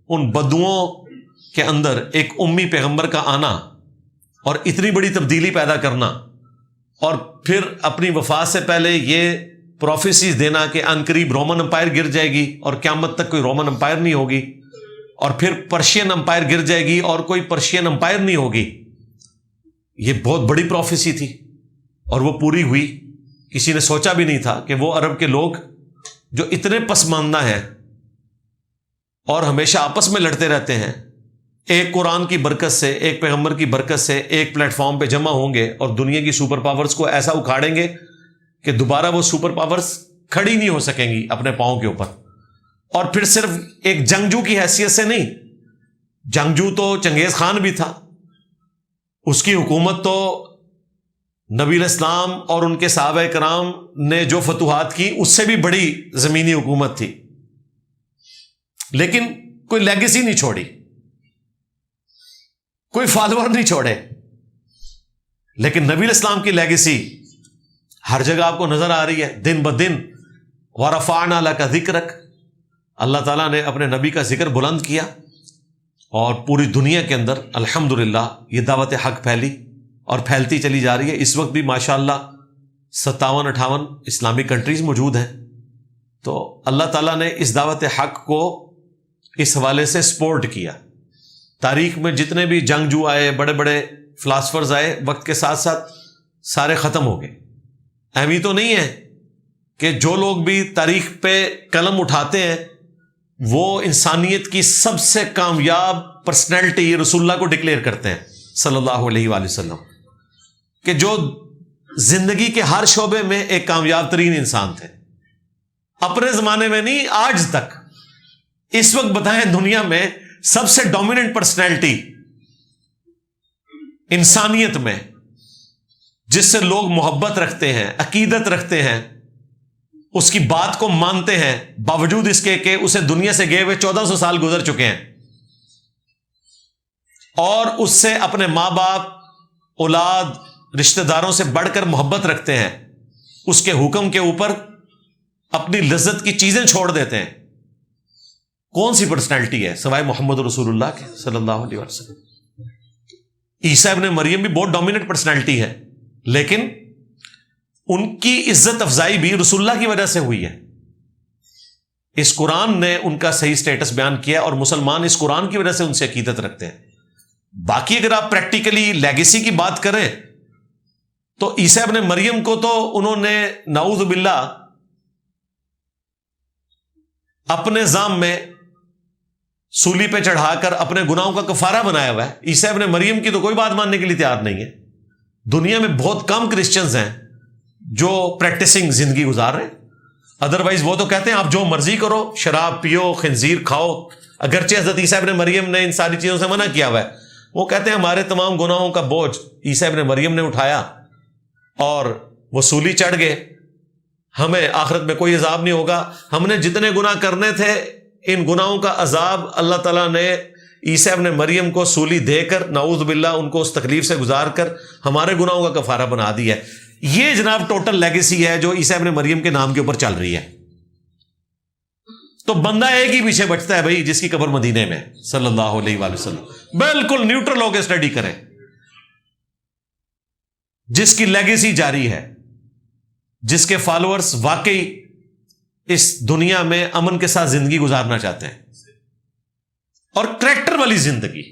ان بدوؤں کے اندر ایک امی پیغمبر کا آنا اور اتنی بڑی تبدیلی پیدا کرنا, اور پھر اپنی وفات سے پہلے یہ پروفیسیز دینا کہ ان قریب رومن امپائر گر جائے گی اور قیامت تک کوئی رومن امپائر نہیں ہوگی, اور پھر پرشین امپائر گر جائے گی اور کوئی پرشین امپائر نہیں ہوگی. یہ بہت بڑی پروفیسی تھی اور وہ پوری ہوئی. کسی نے سوچا بھی نہیں تھا کہ وہ عرب کے لوگ جو اتنے پسماندہ ہیں اور ہمیشہ آپس میں لڑتے رہتے ہیں, ایک قرآن کی برکت سے, ایک پیغمبر کی برکت سے ایک پلیٹ فارم پہ جمع ہوں گے اور دنیا کی سپر پاورز کو ایسا اکھاڑیں گے کہ دوبارہ وہ سپر پاورز کھڑی نہیں ہو سکیں گی اپنے پاؤں کے اوپر. اور پھر صرف ایک جنگجو کی حیثیت سے نہیں, جنگجو تو چنگیز خان بھی تھا, اس کی حکومت تو نبی اسلام اور ان کے صحابہ کرام نے جو فتوحات کی اس سے بھی بڑی زمینی حکومت تھی, لیکن کوئی لیگیسی نہیں چھوڑی, کوئی فالوور نہیں چھوڑے. لیکن نبی اسلام کی لیگیسی ہر جگہ آپ کو نظر آ رہی ہے دن بدن. وَرَفَعْنَا لَكَ ذِكْرَكَ, اللہ تعالیٰ نے اپنے نبی کا ذکر بلند کیا اور پوری دنیا کے اندر الحمدللہ یہ دعوت حق پھیلی اور پھیلتی چلی جا رہی ہے. اس وقت بھی ماشاءاللہ 57-58 اسلامک کنٹریز موجود ہیں. تو اللہ تعالیٰ نے اس دعوت حق کو اس حوالے سے سپورٹ کیا. تاریخ میں جتنے بھی جنگجو آئے, بڑے بڑے فلاسفرز آئے, وقت کے ساتھ ساتھ سارے ختم ہو گئے. اہمی تو نہیں ہے کہ جو لوگ بھی تاریخ پہ قلم اٹھاتے ہیں وہ انسانیت کی سب سے کامیاب پرسنالٹی رسول اللہ کو ڈکلیئر کرتے ہیں صلی اللہ علیہ وآلہ وسلم, کہ جو زندگی کے ہر شعبے میں ایک کامیاب ترین انسان تھے. اپنے زمانے میں نہیں, آج تک. اس وقت بتائیں دنیا میں سب سے ڈومیننٹ پرسنالٹی انسانیت میں جس سے لوگ محبت رکھتے ہیں, عقیدت رکھتے ہیں, اس کی بات کو مانتے ہیں, باوجود اس کے کہ اسے دنیا سے گئے ہوئے 1400 سال گزر چکے ہیں, اور اس سے اپنے ماں باپ, اولاد, رشتہ داروں سے بڑھ کر محبت رکھتے ہیں, اس کے حکم کے اوپر اپنی لذت کی چیزیں چھوڑ دیتے ہیں. کون سی پرسنالٹی ہے سوائے محمد رسول اللہ کے صلی اللہ علیہ وسلم. عیسیٰ ابن مریم بھی بہت ڈومیننٹ پرسنالٹی ہے, لیکن ان کی عزت افزائی بھی رسول اللہ کی وجہ سے ہوئی ہے. اس قرآن نے ان کا صحیح سٹیٹس بیان کیا اور مسلمان اس قرآن کی وجہ سے ان سے عقیدت رکھتے ہیں. باقی اگر آپ پریکٹیکلی لیگیسی کی بات کریں تو عیسیٰ ابن مریم کو تو انہوں نے نعوذ باللہ اپنے ذام میں سولی پہ چڑھا کر اپنے گناہوں کا کفارہ بنایا ہوا ہے. عیسیٰ ابن مریم کی تو کوئی بات ماننے کے لیے تیار نہیں ہے. دنیا میں بہت کم کرسچنز ہیں جو پریکٹسنگ زندگی گزار رہے ہیں. ادروائز وہ تو کہتے ہیں آپ جو مرضی کرو، شراب پیو، خنزیر کھاؤ، اگرچہ حضرت عیسیٰ ابن مریم نے ان ساری چیزوں سے منع کیا ہوا ہے. وہ کہتے ہیں ہمارے تمام گناہوں کا بوجھ عیسیٰ ابن مریم نے اٹھایا اور وہ سولی چڑھ گئے، ہمیں آخرت میں کوئی عذاب نہیں ہوگا. ہم نے جتنے گناہ کرنے تھے ان گناہوں کا عذاب اللہ تعالیٰ نے عیسیٰ ابن مریم کو سولی دے کر، نعوذ باللہ، ان کو اس تکلیف سے گزار کر ہمارے گناہوں کا کفارہ بنا دیا ہے. یہ جناب ٹوٹل لیگیسی ہے جو عیسیٰ ابن مریم کے نام کے اوپر چل رہی ہے. تو بندہ ایک ہی پیچھے بچتا ہے بھائی، جس کی قبر مدینے میں، صلی اللہ علیہ وآلہ وسلم. بالکل نیوٹرل ہو کے اسٹڈی کریں، جس کی لیگیسی جاری ہے، جس کے فالوورز واقعی اس دنیا میں امن کے ساتھ زندگی گزارنا چاہتے ہیں، اور کریکٹر والی زندگی،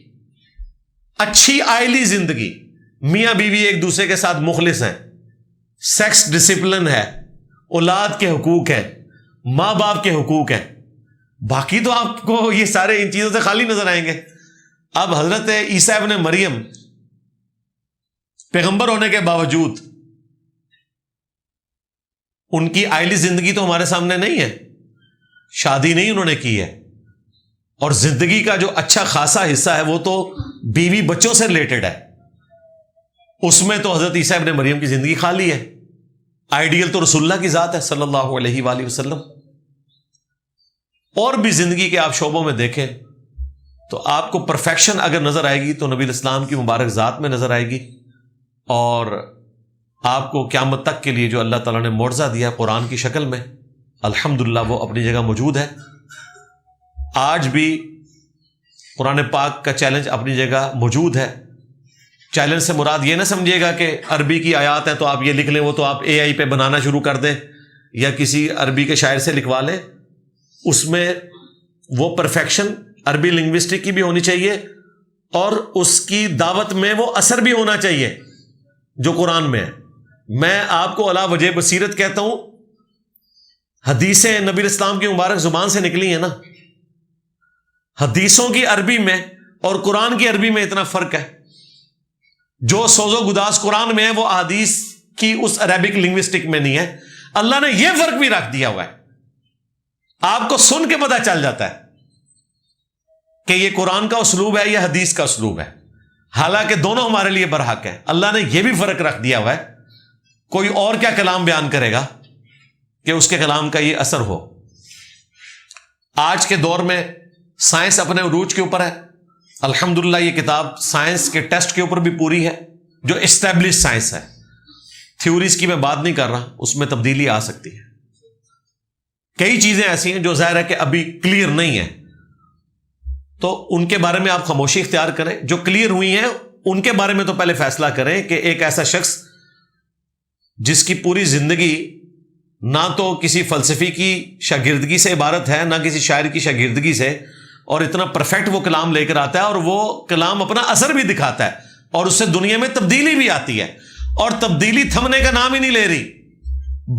اچھی آئلی زندگی، میاں بیوی ایک دوسرے کے ساتھ مخلص ہیں، سیکس ڈسپلن ہے، اولاد کے حقوق ہیں، ماں باپ کے حقوق ہیں. باقی تو آپ کو یہ سارے ان چیزوں سے خالی نظر آئیں گے. اب حضرت عیسیٰ ابن مریم پیغمبر ہونے کے باوجود ان کی آئلی زندگی تو ہمارے سامنے نہیں ہے. شادی نہیں انہوں نے کی ہے، اور زندگی کا جو اچھا خاصا حصہ ہے وہ تو بیوی بچوں سے ریلیٹڈ ہے. اس میں تو حضرت عیسیٰ ابن مریم کی زندگی خالی ہے. آئیڈیل تو رسول اللہ کی ذات ہے صلی اللہ علیہ وآلہ وسلم. اور بھی زندگی کے آپ شعبوں میں دیکھیں تو آپ کو پرفیکشن اگر نظر آئے گی تو نبی الاسلام کی مبارک ذات میں نظر آئے گی. اور آپ کو قیامت تک کے لیے جو اللہ تعالیٰ نے معجزہ دیا قرآن کی شکل میں، الحمدللہ وہ اپنی جگہ موجود ہے. آج بھی قرآن پاک کا چیلنج اپنی جگہ موجود ہے. چیلنج سے مراد یہ نہ سمجھیے گا کہ عربی کی آیات ہیں تو آپ یہ لکھ لیں، وہ تو آپ اے آئی پہ بنانا شروع کر دیں یا کسی عربی کے شاعر سے لکھوا لیں. اس میں وہ پرفیکشن عربی لنگوسٹک کی بھی ہونی چاہیے، اور اس کی دعوت میں وہ اثر بھی ہونا چاہیے جو قرآن میں ہے. میں آپ کو علا وجہ بصیرت کہتا ہوں، حدیثیں نبی اسلام کی مبارک زبان سے نکلی ہیں نا، حدیثوں کی عربی میں اور قرآن کی عربی میں اتنا فرق ہے. جو سوز و گداز قرآن میں ہے وہ حدیث کی اس عربک لنگوسٹک میں نہیں ہے. اللہ نے یہ فرق بھی رکھ دیا ہوا ہے. آپ کو سن کے پتہ چل جاتا ہے کہ یہ قرآن کا اسلوب ہے یا حدیث کا اسلوب ہے، حالانکہ دونوں ہمارے لیے برحق ہے. اللہ نے یہ بھی فرق رکھ دیا ہوا ہے. کوئی اور کیا کلام بیان کرے گا کہ اس کے کلام کا یہ اثر ہو. آج کے دور میں سائنس اپنے عروج کے اوپر ہے. الحمدللہ یہ کتاب سائنس کے ٹیسٹ کے اوپر بھی پوری ہے، جو اسٹیبلش سائنس ہے. تھیوریز کی میں بات نہیں کر رہا، اس میں تبدیلی آ سکتی ہے. کئی چیزیں ایسی ہیں جو ظاہر ہے کہ ابھی کلیئر نہیں ہیں، تو ان کے بارے میں آپ خاموشی اختیار کریں. جو کلیئر ہوئی ہیں ان کے بارے میں تو پہلے فیصلہ کریں کہ ایک ایسا شخص جس کی پوری زندگی نہ تو کسی فلسفی کی شاگردگی سے عبارت ہے، نہ کسی شاعر کی شاگردگی سے، اور اتنا پرفیکٹ وہ کلام لے کر آتا ہے، اور وہ کلام اپنا اثر بھی دکھاتا ہے، اور اس سے دنیا میں تبدیلی بھی آتی ہے، اور تبدیلی تھمنے کا نام ہی نہیں لے رہی،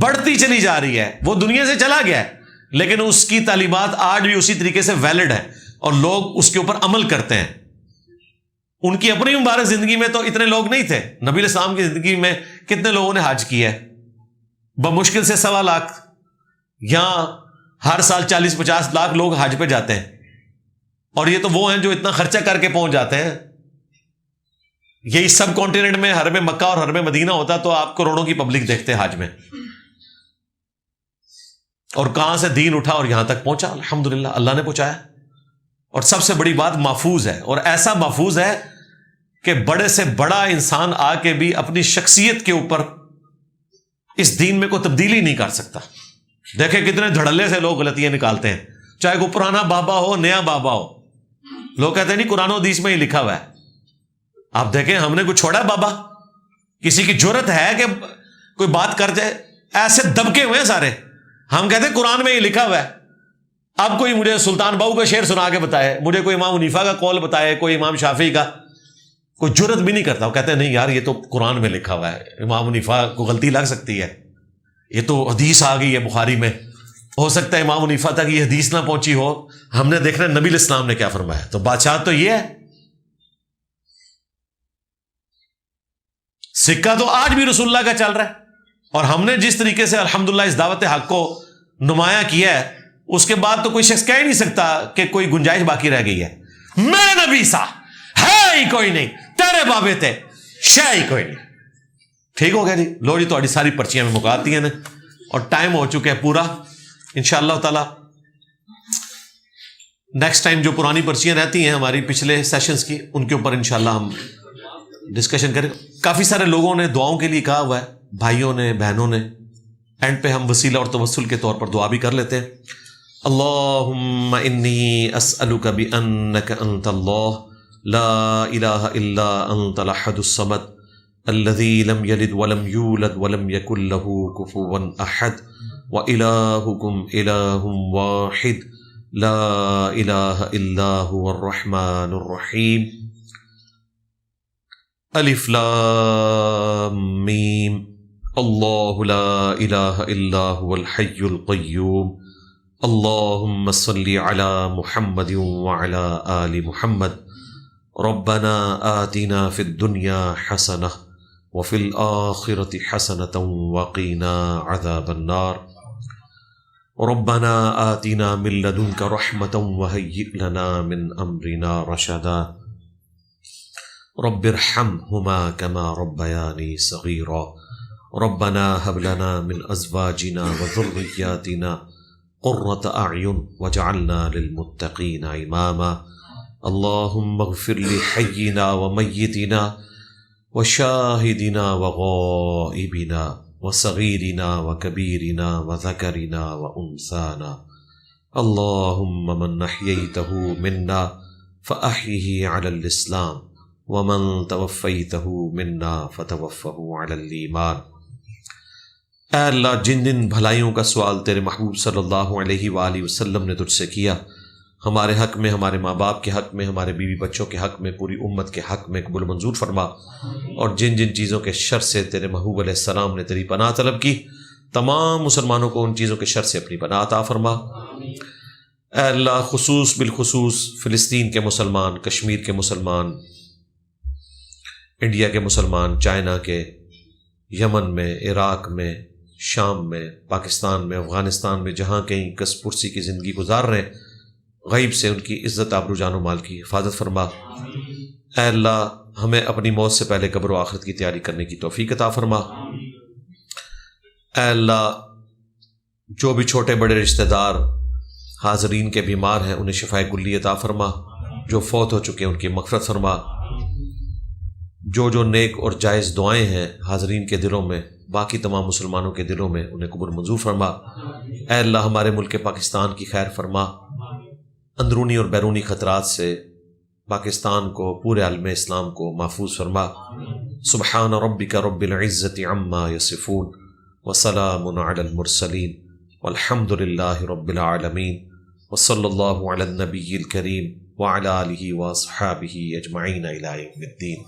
بڑھتی چلی جا رہی ہے. وہ دنیا سے چلا گیا ہے لیکن اس کی تعلیمات آج بھی اسی طریقے سے ویلڈ ہیں اور لوگ اس کے اوپر عمل کرتے ہیں. ان کی اپنی مبارک زندگی میں تو اتنے لوگ نہیں تھے. نبی الاسلام کی زندگی میں کتنے لوگوں نے حج کیا ہے؟ بمشکل سے 1.25 لاکھ. یہاں ہر سال 40-50 لاکھ لوگ حج پہ جاتے ہیں، اور یہ تو وہ ہیں جو اتنا خرچہ کر کے پہنچ جاتے ہیں. یہی سب کانٹیننٹ میں حرم مکہ اور حرم مدینہ ہوتا تو آپ کروڑوں کی پبلک دیکھتے حج میں. اور کہاں سے دین اٹھا اور یہاں تک پہنچا. الحمدللہ اللہ نے پہنچایا. اور سب سے بڑی بات محفوظ ہے، اور ایسا محفوظ ہے کہ بڑے سے بڑا انسان آ کے بھی اپنی شخصیت کے اوپر اس دین میں کوئی تبدیلی نہیں کر سکتا. دیکھیں کتنے دھڑلے سے لوگ غلطیاں نکالتے ہیں، چاہے کوئی پرانا بابا ہو نیا بابا ہو. لوگ کہتے ہیں نہیں قرآن و حدیث میں ہی لکھا ہوا ہے. آپ دیکھیں ہم نے کوئی چھوڑا بابا؟ کسی کی جرت ہے کہ کوئی بات کر جائے؟ ایسے دبکے ہوئے ہیں سارے. ہم کہتے ہیں قرآن میں ہی لکھا ہوا ہے. اب کوئی مجھے سلطان باہو کا شعر سنا کے بتائے، مجھے کوئی امام حنیفہ کا قول بتائے، کوئی امام شافعی کا، کوئی جرت بھی نہیں کرتا. وہ کہتے ہیں نہیں یار یہ تو قرآن میں لکھا ہوا ہے، امام حنیفہ کو غلطی لگ سکتی ہے، یہ تو حدیث آ گئی ہے بخاری میں، ہو سکتا ہے امام حنیفہ تک یہ حدیث نہ پہنچی ہو. ہم نے دیکھنا نبی الاسلام نے کیا فرمایا. تو بادشاہ تو یہ ہے. سکہ تو آج بھی رسول اللہ کا چل رہا ہے. اور ہم نے جس طریقے سے الحمدللہ اس دعوت حق کو نمایاں کیا ہے، اس کے بعد تو کوئی شخص کہہ ہی نہیں سکتا کہ کوئی گنجائش باقی رہ گئی ہے. میرے نبی سا ہے ہی کوئی نہیں، تیرے بابے تے شے ہی کوئی نہیں. ٹھیک ہو گیا جی. لو جی تھوڑی ساری پرچیاں میں مکاتی ہیں اور ٹائم ہو چکا ہے پورا. انشاءاللہ تعالی نیکسٹ ٹائم جو پرانی پرچیاں رہتی ہیں ہماری پچھلے سیشنز کی، ان کے اوپر انشاءاللہ ہم ڈسکشن کریں. کافی سارے لوگوں نے دعاؤں کے لیے کہا ہوا ہے، بھائیوں نے، بہنوں نے. اینڈ پہ ہم وسیلہ اور توسل کے طور پر دعا بھی کر لیتے ہیں. اللہم انی اسألک بانک انت اللہ لا الہ الا انت الاحد الصمد الذی لم یلد ولم یولد ولم یکن لہ کفوا احد وإلہکم الہ واحد لا الہ الا هو الرحمن الرحیم. الف لام میم اللہ لا الہ الا هو الحی القیوم. اللہم صلی علی محمد وعلی آل محمد. ربنا آتنا فی الدنیا حسنہ وفی الآخرة حسنة وقنا عذاب النار. ربنا آتنا من لدنک رحمة وهیئ لنا من امرنا رشدا. رب ارحمهما كما ربياني صغيرا. ربنا هب لنا من ازواجنا وذرياتنا قرة اعين واجعلنا للمتقين اماما. اللهم اغفر لحينا وميتنا وشاهدنا وغائبنا وصغيرنا وكبيرنا وذكرنا وانثانا. اللهم من احييته منا فاحيه على الاسلام ومن توفیتہ منا فتوفہ علی الایمان. اے اللہ، جن جن بھلائیوں کا سوال تیرے محبوب صلی اللہ علیہ وآلہ وسلم نے تجھ سے کیا، ہمارے حق میں، ہمارے ماں باپ کے حق میں، ہمارے بیوی بچوں کے حق میں، پوری امت کے حق میں قبول منظور فرما. اور جن جن چیزوں کے شر سے تیرے محبوب علیہ السلام نے تیری پناہ طلب کی، تمام مسلمانوں کو ان چیزوں کے شر سے اپنی پناہ عطا فرما. اے اللہ، خصوص بالخصوص فلسطین کے مسلمان، کشمیر کے مسلمان، انڈیا کے مسلمان، چائنا کے، یمن میں، عراق میں، شام میں، پاکستان میں، افغانستان میں، جہاں کہیں کس پرسی کی زندگی گزار رہے ہیں، غیب سے ان کی عزت، آبرو، جان و مال کی حفاظت فرما. اے اللہ، ہمیں اپنی موت سے پہلے قبر و آخرت کی تیاری کرنے کی توفیق عطا فرما. اے اللہ، جو بھی چھوٹے بڑے رشتہ دار حاضرین کے بیمار ہیں انہیں شفائے کلی عطا فرما. جو فوت ہو چکے ہیں ان کی مغفرت فرما. جو جو نیک اور جائز دعائیں ہیں حاضرین کے دلوں میں، باقی تمام مسلمانوں کے دلوں میں، انہیں قبول منظور فرما. اے اللہ، ہمارے ملک پاکستان کی خیر فرما. اندرونی اور بیرونی خطرات سے پاکستان کو، پورے عالم اسلام کو محفوظ فرما. سبحان ربک رب العزت عما یصفون وسلام علی المرسلین والحمد للہ رب العالمین وصلی اللہ علی النبی الکریم وعلی آلہ واصحابہ اجمعین الی یوم الدین.